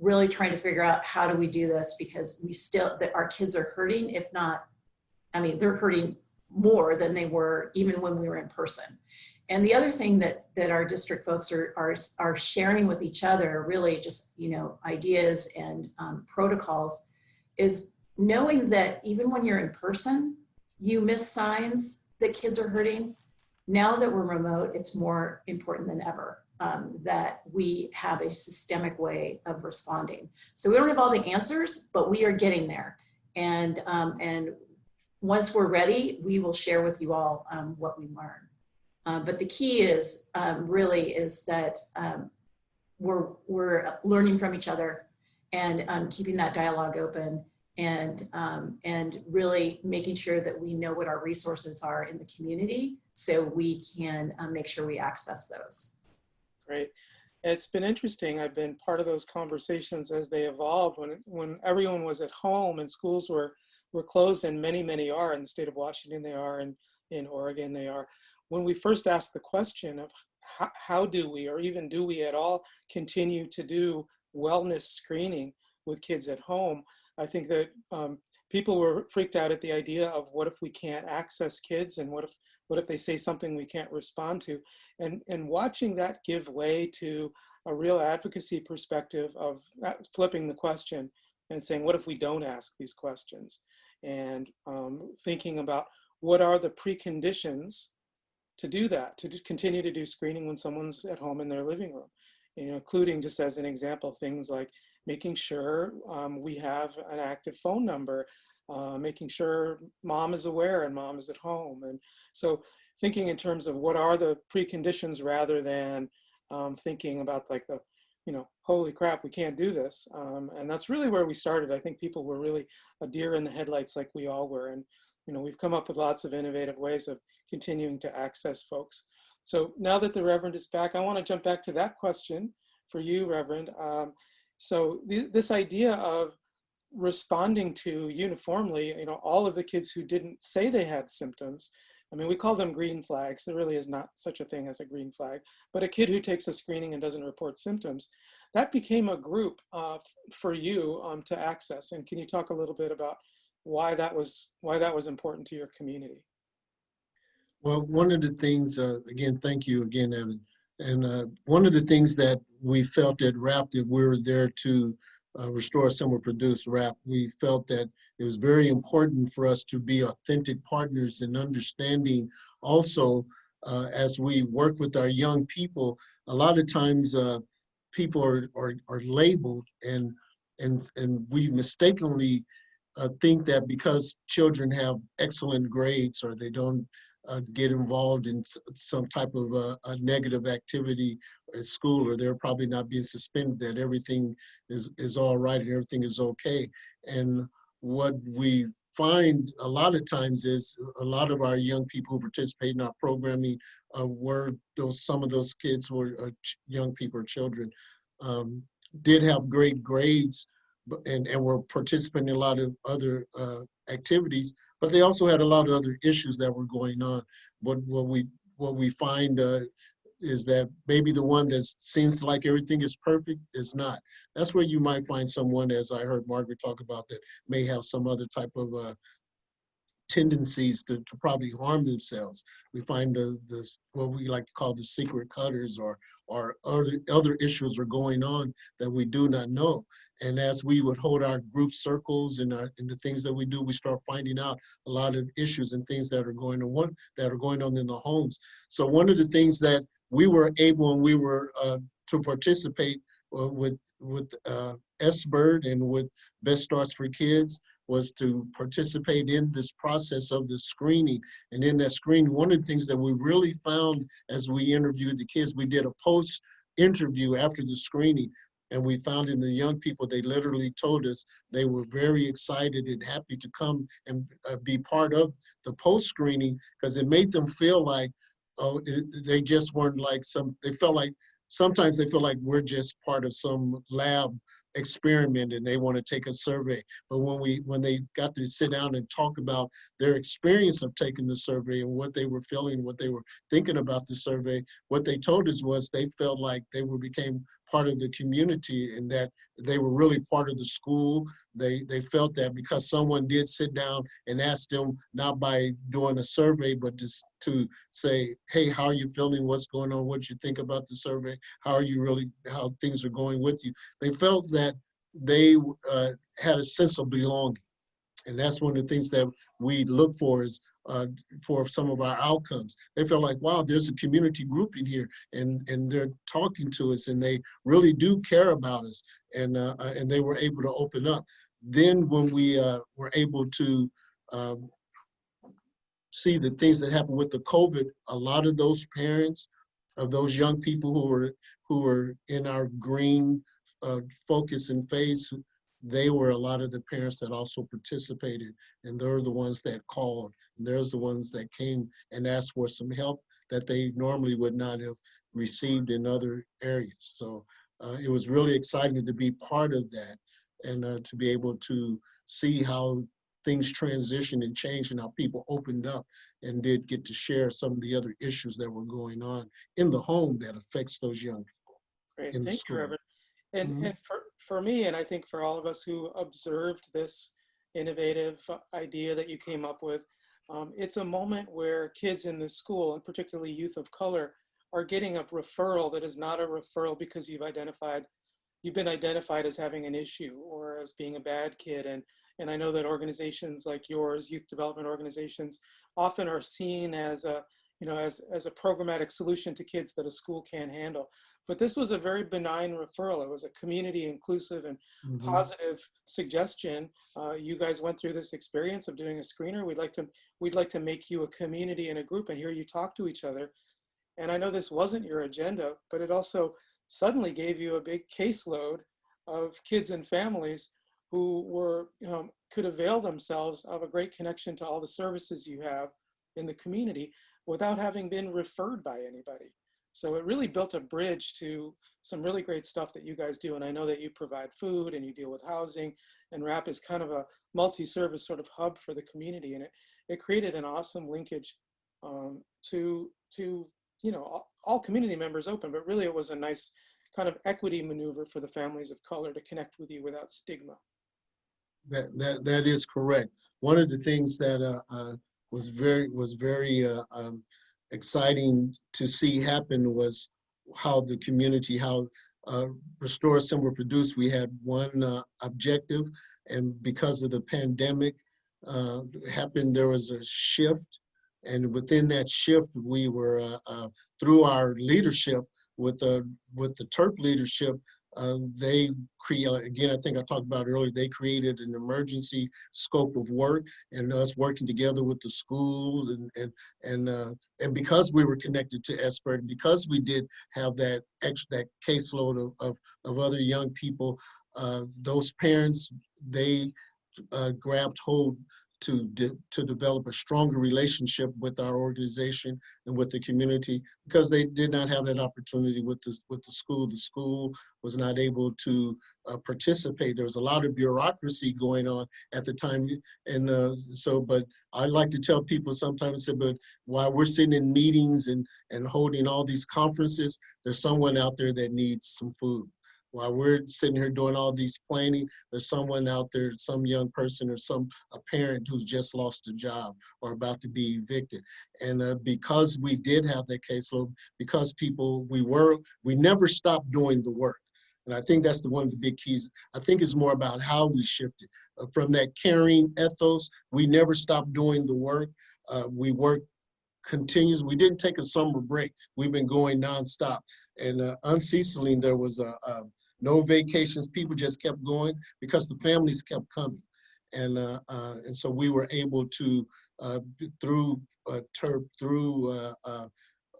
C: really trying to figure out how do we do this, because our kids are hurting, if not, I mean, they're hurting more than they were even when we were in person. And the other thing that our district folks are sharing with each other, really just, you know, ideas and protocols, is knowing that even when you're in person, you miss signs that kids are hurting. Now that we're remote, it's more important than ever that we have a systemic way of responding. So we don't have all the answers, but we are getting there. And once we're ready, we will share with you all what we learn. But the key is really is that we're learning from each other and keeping that dialogue open and really making sure that we know what our resources are in the community so we can make sure we access those.
A: Great. It's been interesting. I've been part of those conversations as they evolved when everyone was at home and schools were closed, and many are in the state of Washington, they are, and in Oregon they are. When we first asked the question of how do we, or even do we at all, continue to do wellness screening with kids at home, I think that people were freaked out at the idea of what if we can't access kids, and what if they say something we can't respond to, and watching that give way to a real advocacy perspective of flipping the question and saying, what if we don't ask these questions? And thinking about what are the preconditions to do that, to continue to do screening when someone's at home in their living room, including, just as an example, things like making sure we have an active phone number, making sure mom is aware and mom is at home. And so thinking in terms of what are the preconditions rather than thinking about like the, holy crap, we can't do this. And that's really where we started. I think people were really a deer in the headlights like we all were. And, we've come up with lots of innovative ways of continuing to access folks. So now that the Reverend is back, I want to jump back to that question for you, Reverend. So this idea of responding to uniformly, all of the kids who didn't say they had symptoms. I mean, we call them green flags. There really is not such a thing as a green flag, but a kid who takes a screening and doesn't report symptoms, that became a group for you to access. And can you talk a little bit about why that was important to your community?
B: Well, one of the things, again, thank you again, Evan. And one of the things that we felt at RAP, that we were there to restore, assemble, produce RAP, we felt that it was very important for us to be authentic partners in understanding also as we work with our young people. A lot of times people are labeled and we mistakenly think that because children have excellent grades or they don't get involved in some type of a negative activity at school, or they're probably not being suspended, that everything is all right and everything is okay. And what we find a lot of times is a lot of our young people who participate in our programming were some of those kids were young people or children, did have great grades, and were participating in a lot of other activities, but they also had a lot of other issues that were going on. But what we find is that maybe the one that seems like everything is perfect is not. That's where you might find someone, as I heard Margaret talk about, that may have some other type of tendencies to probably harm themselves. We find the what we like to call the secret cutters, or other issues are going on that we do not know. And as we would hold our group circles and the things that we do, we start finding out a lot of issues and things that are going on in the homes. So one of the things that we were able, and we were to participate with S-Bird and with Best Starts for Kids, was to participate in this process of the screening. And in that screening, one of the things that we really found as we interviewed the kids, we did a post-interview after the screening, and we found in the young people, they literally told us they were very excited and happy to come and be part of the post-screening, because it made them feel like, they just weren't like they felt like, sometimes they feel like we're just part of some lab experiment and they want to take a survey. But when they got to sit down and talk about their experience of taking the survey and what they were feeling, what they were thinking about the survey, what they told us was they felt like they became part of the community, and that they were really part of the school. They felt that because someone did sit down and ask them, not by doing a survey, but just to say, hey, how are you feeling? What's going on? What you think about the survey? How things are going with you? They felt that they had a sense of belonging. And that's one of the things that we look for is for some of our outcomes. They felt like, wow, there's a community group in here, and they're talking to us, and they really do care about us, and they were able to open up. Then when we were able to see the things that happened with the COVID, a lot of those parents of those young people who were in our green focus and phase, they were a lot of the parents that also participated, and they're the ones that called, and there's the ones that came and asked for some help that they normally would not have received in other areas. So it was really exciting to be part of that, and to be able to see how things transitioned and changed, and how people opened up and did get to share some of the other issues that were going on in the home that affects those young people.
A: Great,
B: in the
A: thank you,
B: school.
A: Reverend. And for me, and I think for all of us who observed this innovative idea that you came up with, it's a moment where kids in the school, and particularly youth of color, are getting a referral that is not a referral because you've been identified as having an issue or as being a bad kid. And I know that organizations like yours, youth development organizations, often are seen as a, as a programmatic solution to kids that a school can't handle. But this was a very benign referral. It was a community inclusive and positive suggestion. You guys went through this experience of doing a screener. We'd like to make you a community and a group and hear you talk to each other. And I know this wasn't your agenda, but it also suddenly gave you a big caseload of kids and families who were, could avail themselves of a great connection to all the services you have in the community without having been referred by anybody. So it really built a bridge to some really great stuff that you guys do. And I know that you provide food and you deal with housing, and RAP is kind of a multi-service sort of hub for the community. And it created an awesome linkage to all community members open, but really it was a nice kind of equity maneuver for the families of color to connect with you without stigma.
B: That is correct. One of the things that was very exciting to see happen was how the community, how Restore Assemble Produce, we had one objective, and because of the pandemic happened, there was a shift, and within that shift, we were through our leadership with the TERP leadership. They create, again, I think I talked about earlier, they created an emergency scope of work, and us working together with the schools, and because we were connected to ESPERT, because we did have that caseload of other young people, those parents, they grabbed hold to develop a stronger relationship with our organization and with the community, because they did not have that opportunity with the school. The school was not able to participate. There was a lot of bureaucracy going on at the time, and but I like to tell people sometimes, but while we're sitting in meetings and holding all these conferences, there's someone out there that needs some food. While we're sitting here doing all these planning, there's someone out there, some young person or a parent who's just lost a job or about to be evicted. And because we did have that caseload, because we never stopped doing the work. And I think that's one of the big keys. I think it's more about how we shifted. From that caring ethos, we never stopped doing the work. We worked continues. We didn't take a summer break. We've been going nonstop. And unceasingly, there was no vacations. People just kept going because the families kept coming. And so we were able to, through TERP, through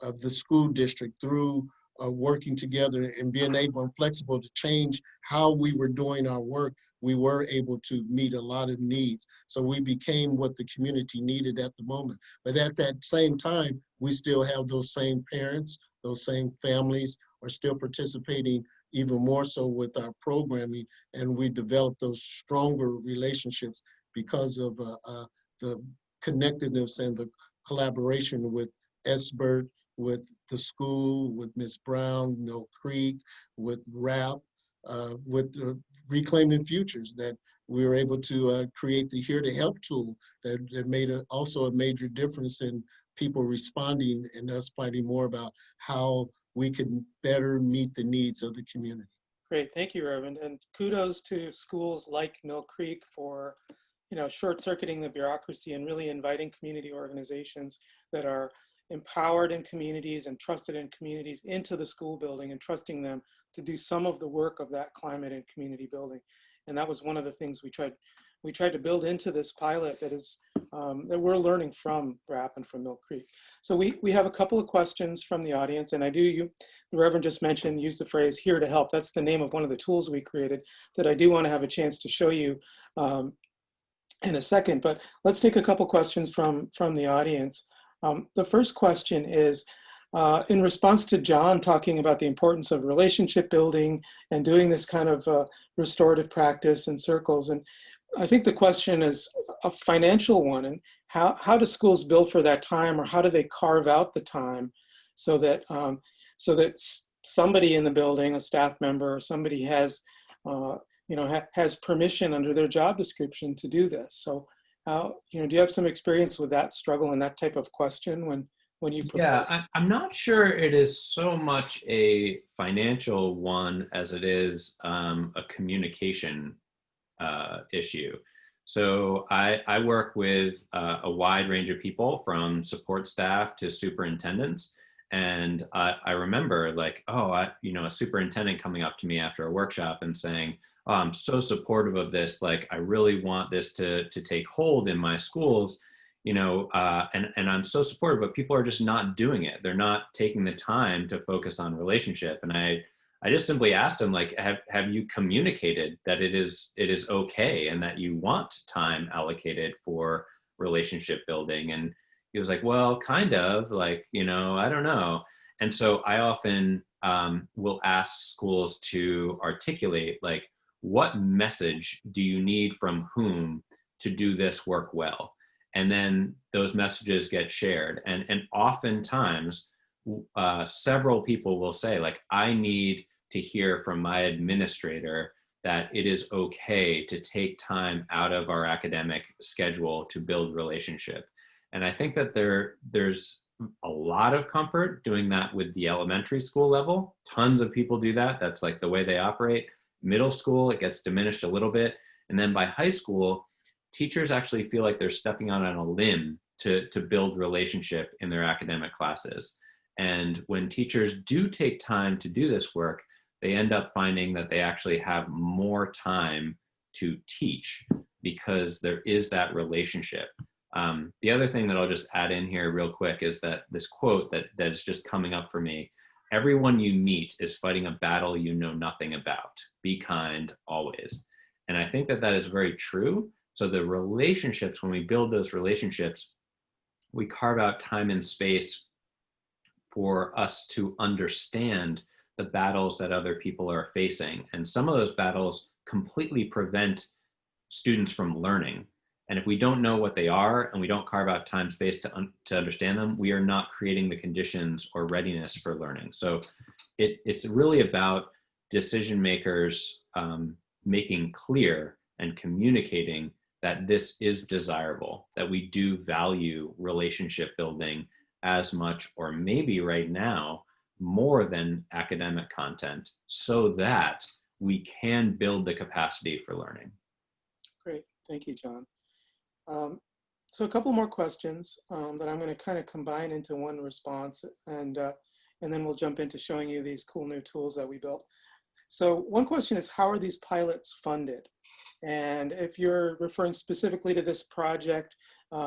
B: the school district, through working together and being able and flexible to change how we were doing our work, we were able to meet a lot of needs. So we became what the community needed at the moment. But at that same time, we still have those same parents, those same families are still participating even more so with our programming. And we developed those stronger relationships because of the connectedness and the collaboration with ESPERT, with the school, with Ms. Brown, Mill Creek, with RAP, with Reclaiming Futures, that we were able to create the Here to Help tool that made also a major difference in people responding and us finding more about how we can better meet the needs of the community.
A: Great, thank you, Reverend. And kudos to schools like Mill Creek for, short-circuiting the bureaucracy and really inviting community organizations that are empowered in communities and trusted in communities into the school building and trusting them to do some of the work of that climate and community building. And that was one of the things we tried to build into this pilot that is that we're learning from RAP and from Mill Creek. So we have a couple of questions from the audience, and the Reverend just mentioned, use the phrase "here to help." That's the name of one of the tools we created that I do want to have a chance to show you in a second. But let's take a couple questions from the audience. The first question is, in response to John talking about the importance of relationship building and doing this kind of restorative practice in circles. And I think the question is a financial one. And how do schools build for that time, or how do they carve out the time so that somebody in the building, a staff member, or somebody has, has permission under their job description to do this? So do you have some experience with that struggle and that type of question when you propose?
D: Yeah, I'm not sure it is so much a financial one as it is a communication issue. So I work with a wide range of people, from support staff to superintendents. And I remember, like, a superintendent coming up to me after a workshop and saying, "Oh, I'm so supportive of this. Like, I really want this to take hold in my schools, and I'm so supportive, but people are just not doing it. They're not taking the time to focus on relationship." And I just simply asked him, like, have you communicated that it is okay and that you want time allocated for relationship building? And he was like, "Well, kind of, like, I don't know." And so I often will ask schools to articulate, like, what message do you need from whom to do this work well? And then those messages get shared. And oftentimes several people will say, like, I need to hear from my administrator that it is okay to take time out of our academic schedule to build relationship. And I think that there's a lot of comfort doing that with the elementary school level. Tons of people do that. That's like the way they operate. Middle school, it gets diminished a little bit. And then by high school, teachers actually feel like they're stepping out on a limb to build relationship in their academic classes. And when teachers do take time to do this work, they end up finding that they actually have more time to teach because there is that relationship. The other thing that I'll just add in here real quick is that this quote that is just coming up for me: "Everyone you meet is fighting a battle you know nothing about. Be kind always." And I think that is very true. So the relationships, when we build those relationships, we carve out time and space for us to understand the battles that other people are facing. And some of those battles completely prevent students from learning. And if we don't know what they are and we don't carve out time space to understand them, we are not creating the conditions or readiness for learning. So it's really about decision makers making clear and communicating that this is desirable, that we do value relationship building as much, or maybe right now, more than academic content, so that we can build the capacity for learning.
A: Great, thank you, John. So a couple more questions that I'm going to kind of combine into one response, and then we'll jump into showing you these cool new tools that we built. So one question is, how are these pilots funded? And if you're referring specifically to this project,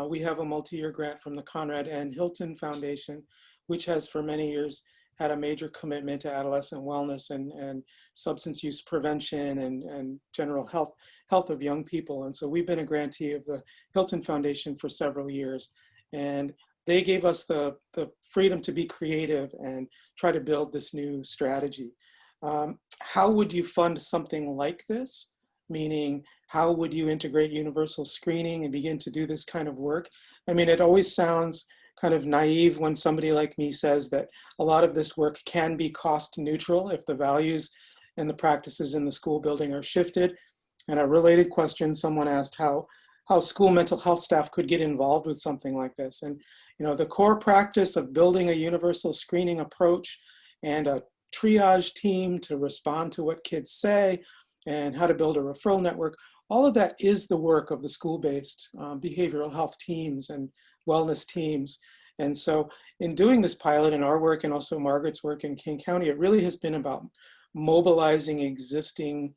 A: we have a multi-year grant from the Conrad and Hilton Foundation, which has for many years had a major commitment to adolescent wellness and substance use prevention and general health of young people. And so we've been a grantee of the Hilton Foundation for several years. And they gave us the freedom to be creative and try to build this new strategy. How would you fund something like this? Meaning, how would you integrate universal screening and begin to do this kind of work? I mean, it always sounds kind of naive when somebody like me says that a lot of this work can be cost neutral if the values and the practices in the school building are shifted. And a related question, someone asked how school mental health staff could get involved with something like this. And the core practice of building a universal screening approach and a triage team to respond to what kids say, and how to build a referral network, all of that is the work of the school-based behavioral health teams and wellness teams. And so in doing this pilot in our work and also Margaret's work in King County, it really has been about mobilizing existing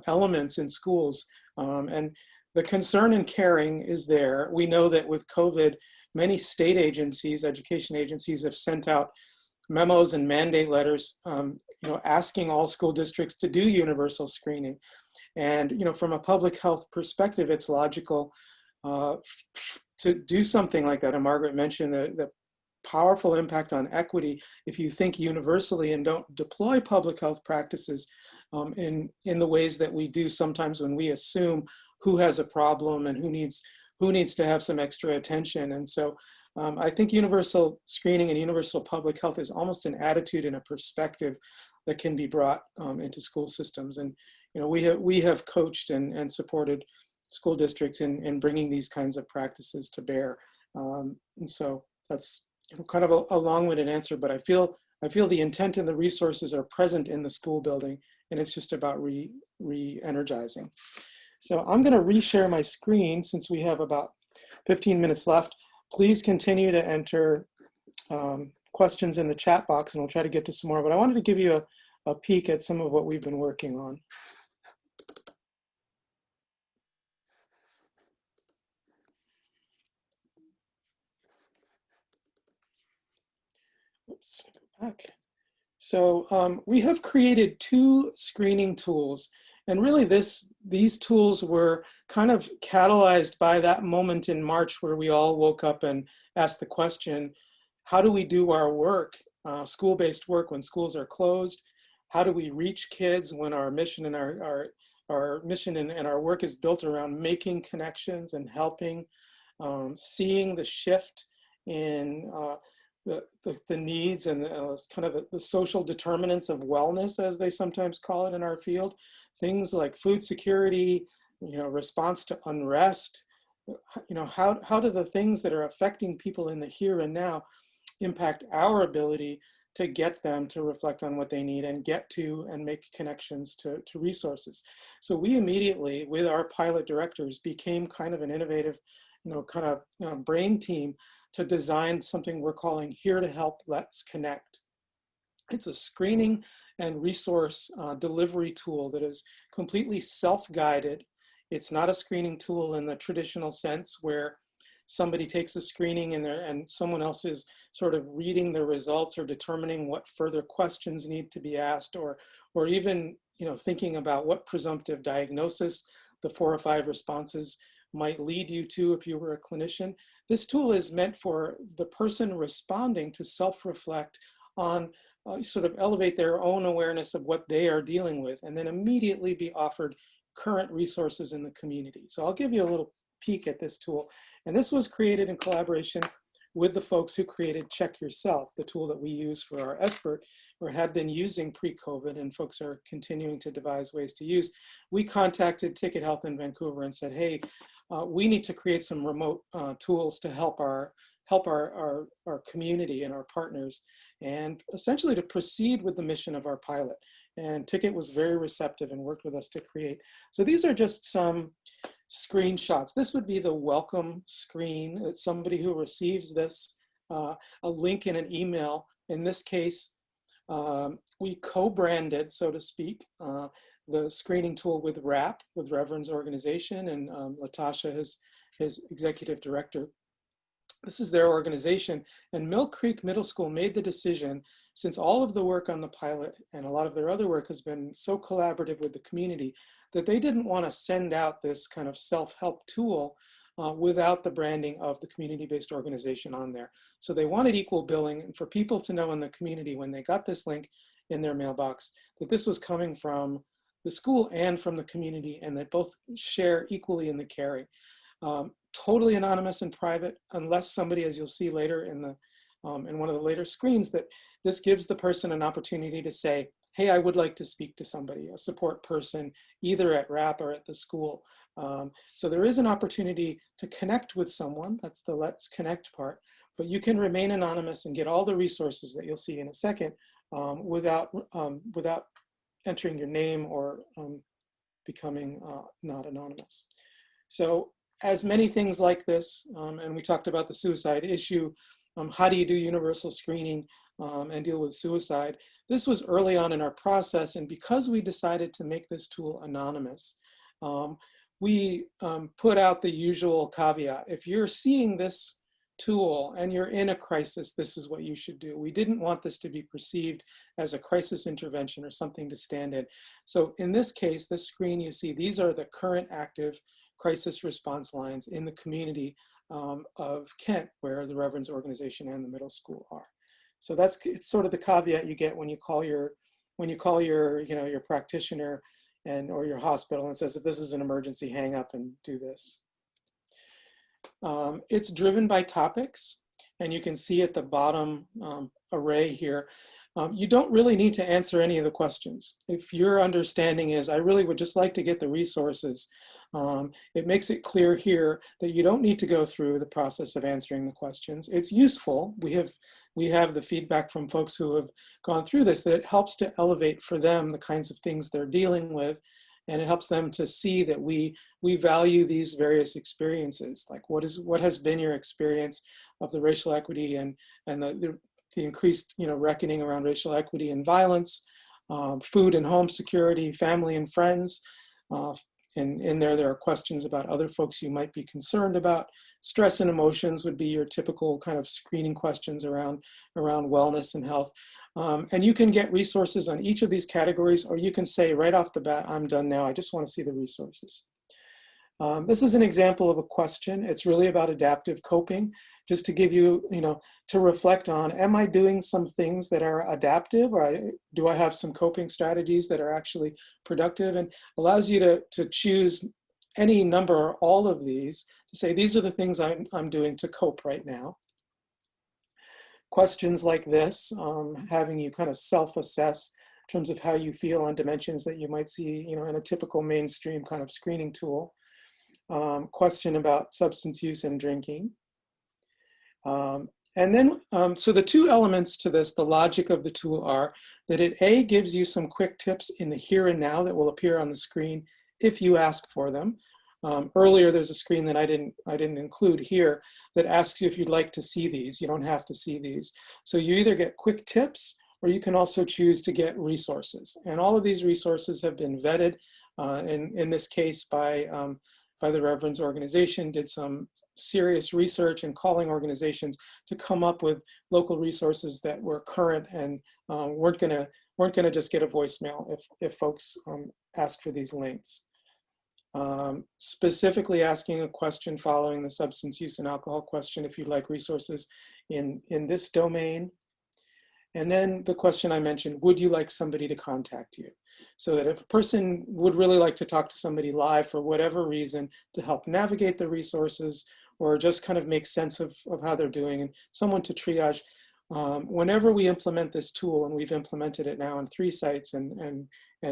A: elements in schools. And the concern and caring is there. We know that with COVID, many state agencies, education agencies, have sent out memos and mandate letters asking all school districts to do universal screening. And from a public health perspective, it's logical to do something like that. And Margaret mentioned the powerful impact on equity if you think universally and don't deploy public health practices in the ways that we do sometimes when we assume who has a problem and who needs to have some extra attention. And so I think universal screening and universal public health is almost an attitude and a perspective that can be brought into school systems. And we have coached and supported school districts in bringing these kinds of practices to bear. And so that's kind of a long-winded answer, but I feel the intent and the resources are present in the school building, and it's just about re-energizing. So I'm going to reshare my screen since we have about 15 minutes left. Please continue to enter questions in the chat box and we'll try to get to some more, but I wanted to give you a peek at some of what we've been working on. Oops, go back. So we have created 2 screening tools, and really these tools were kind of catalyzed by that moment in March where we all woke up and asked the question, how do we do our work, school-based work, when schools are closed? How do we reach kids when our mission and our mission and our work is built around making connections and helping, seeing the shift in the needs and kind of the social determinants of wellness, as they sometimes call it in our field. Things like food security, response to unrest. How do the things that are affecting people in the here and now impact our ability to get them to reflect on what they need and get to and make connections to resources. So we immediately, with our pilot directors, became kind of an innovative, brain team to design something we're calling Here to Help, Let's Connect. It's a screening and resource delivery tool that is completely self-guided. It's not a screening tool in the traditional sense where somebody takes a screening and someone else is sort of reading the results or determining what further questions need to be asked, or even thinking about what presumptive diagnosis the 4 or 5 responses might lead you to if you were a clinician. This tool is meant for the person responding to self-reflect on, sort of elevate their own awareness of what they are dealing with, and then immediately be offered current resources in the community. So I'll give you a little peek at this tool. And this was created in collaboration with the folks who created Check Yourself, the tool that we use for our expert, or had been using pre-COVID, and folks are continuing to devise ways to use. We contacted Ticket Health in Vancouver and said, hey, we need to create some remote tools to help our community and our partners, and essentially to proceed with the mission of our pilot. And Ticket was very receptive and worked with us to create. So these are just some screenshots. This would be the welcome screen that somebody who receives this, a link in an email. In this case, we co-branded, so to speak, the screening tool with RAP, with Reverend's organization, and Latasha, his executive director. This is their organization, and Mill Creek Middle School made the decision, since all of the work on the pilot and a lot of their other work has been so collaborative with the community, that they didn't want to send out this kind of self-help tool without the branding of the community-based organization on there. So they wanted equal billing, and for people to know in the community when they got this link in their mailbox that this was coming from the school and from the community, and that both share equally in the carry. Totally anonymous and private, unless somebody, as you'll see later in one of the later screens, that this gives the person an opportunity to say, hey, I would like to speak to somebody, a support person, either at RAP or at the school. So there is an opportunity to connect with someone. That's the Let's Connect part. But you can remain anonymous and get all the resources that you'll see in a second without entering your name or becoming not anonymous. So as many things like this, and we talked about the suicide issue, how do you do universal screening and deal with suicide? This was early on in our process, and because we decided to make this tool anonymous, we put out the usual caveat. If you're seeing this tool and you're in a crisis, this is what you should do. We didn't want this to be perceived as a crisis intervention or something to stand in. So in this case, this screen you see, these are the current active crisis response lines in the community of Kent, where the Reverend's organization and the middle school are. So it's sort of the caveat you get when you call your your practitioner or your hospital and says, if this is an emergency, hang up and do this. It's driven by topics, and you can see at the bottom array here, you don't really need to answer any of the questions. If your understanding is, I really would just like to get the resources, it makes it clear here that you don't need to go through the process of answering the questions. It's useful. We have the feedback from folks who have gone through this, that it helps to elevate for them the kinds of things they're dealing with, And it helps them to see that we value these various experiences. Like what has been your experience of the racial equity and the increased reckoning around racial equity and violence, food and home security, family and friends. And in there are questions about other folks you might be concerned about. Stress and emotions would be your typical kind of screening questions around wellness and health. And you can get resources on each of these categories, or you can say right off the bat, I'm done now, I just want to see the resources. This is an example of a question. It's really about adaptive coping, just to give you, to reflect on, am I doing some things that are adaptive, or do I have some coping strategies that are actually productive? And allows you to choose any number or all of these to say, these are the things I'm doing to cope right now. Questions like this, having you kind of self-assess in terms of how you feel on dimensions that you might see, in a typical mainstream kind of screening tool. Question about substance use and drinking. And then, so the two elements to this, the logic of the tool are that it gives you some quick tips in the here and now that will appear on the screen if you ask for them. Earlier, there's a screen that I didn't include here that asks you if you'd like to see these. You don't have to see these. So you either get quick tips, or you can also choose to get resources. And all of these resources have been vetted, in this case by the Reverend's organization, did some serious research and calling organizations to come up with local resources that were current and weren't gonna just get a voicemail if folks asked for these links. Specifically asking a question following the substance use and alcohol question, if you'd like resources in this domain. And then the question I mentioned, would you like somebody to contact you? So that if a person would really like to talk to somebody live for whatever reason to help navigate the resources, or just kind of make sense of how they're doing, and someone to triage. Whenever we implement this tool, and we've implemented it now on 3 sites and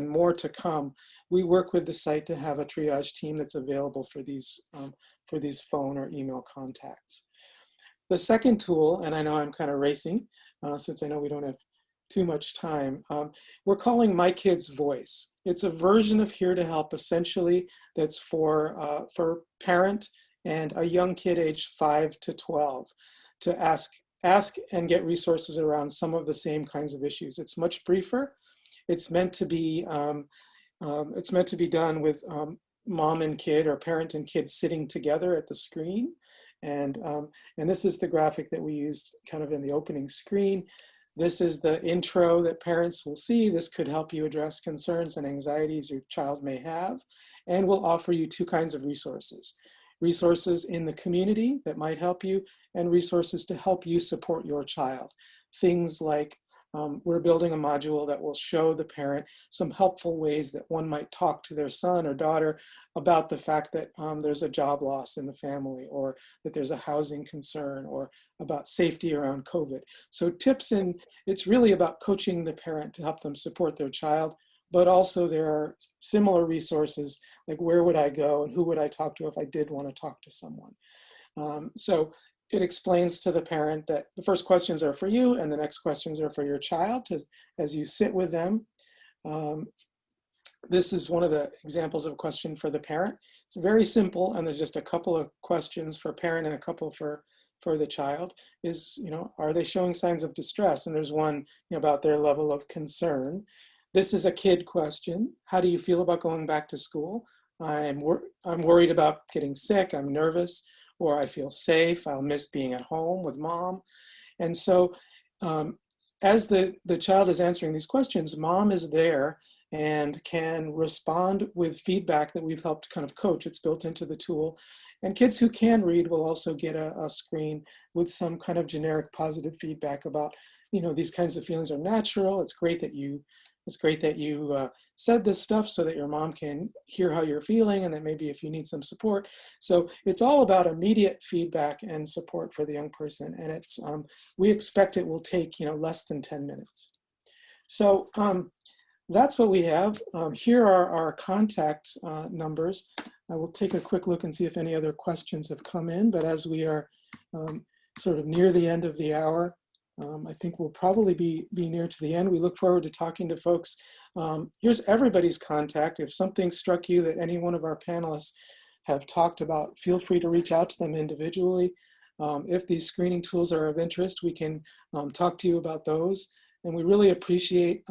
A: more to come, we work with the site to have a triage team that's available for these phone or email contacts. The second tool, and I know I'm kind of racing, since I know we don't have too much time, we're calling My Kid's Voice. It's a version of Here to Help, essentially, that's for parent and a young kid aged 5 to 12 to ask and get resources around some of the same kinds of issues. It's much briefer. It's meant to be done with mom and kid, or parent and kid, sitting together at the screen. And this is the graphic that we used kind of in the opening screen. This is the intro that parents will see. This could help you address concerns and anxieties your child may have, and will offer you 2 kinds of resources. Resources in the community that might help you, and resources to help you support your child. Things like, we're building a module that will show the parent some helpful ways that one might talk to their son or daughter about the fact that there's a job loss in the family, or that there's a housing concern, or about safety around COVID. So tips, and it's really about coaching the parent to help them support their child, but also there are similar resources like, where would I go and who would I talk to if I did want to talk to someone? So it explains to the parent that the first questions are for you and the next questions are for your child as you sit with them. This is one of the examples of a question for the parent. It's very simple, and there's just a couple of questions for parent and a couple for the child. Is, are they showing signs of distress? And there's one about their level of concern. This is a kid question. How do you feel about going back to school? I'm worried about getting sick. I'm nervous. Or I feel safe, I'll miss being at home with mom. And so as the child is answering these questions, mom is there and can respond with feedback that we've helped kind of coach. It's built into the tool. And kids who can read will also get a screen with some kind of generic positive feedback about, these kinds of feelings are natural. It's great that you said this stuff so that your mom can hear how you're feeling, and that maybe if you need some support. So it's all about immediate feedback and support for the young person. And it's we expect it will take less than 10 minutes. So that's what we have. Here are our contact numbers. I will take a quick look and see if any other questions have come in, but as we are sort of near the end of the hour, I think we'll probably be near to the end. We look forward to talking to folks Here's everybody's contact. If something struck you that any one of our panelists have talked about, feel free to reach out to them individually. If these screening tools are of interest, we can talk to you about those. And we really appreciate,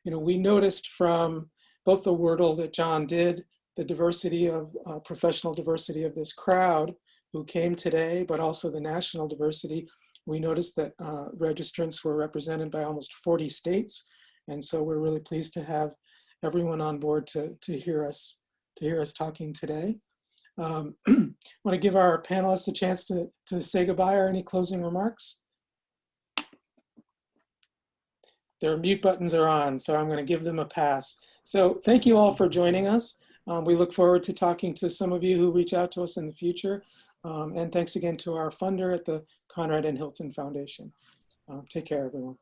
A: we noticed from both the Wordle that John did, the diversity of, professional diversity of this crowd who came today, but also the national diversity. We noticed that registrants were represented by almost 40 states. And so we're really pleased to have everyone on board to hear us talking today. Want to give our panelists a chance to say goodbye or any closing remarks? Their mute buttons are on, so I'm going to give them a pass. So thank you all for joining us. We look forward to talking to some of you who reach out to us in the future. And thanks again to our funder at the Conrad and Hilton Foundation. Take care, everyone.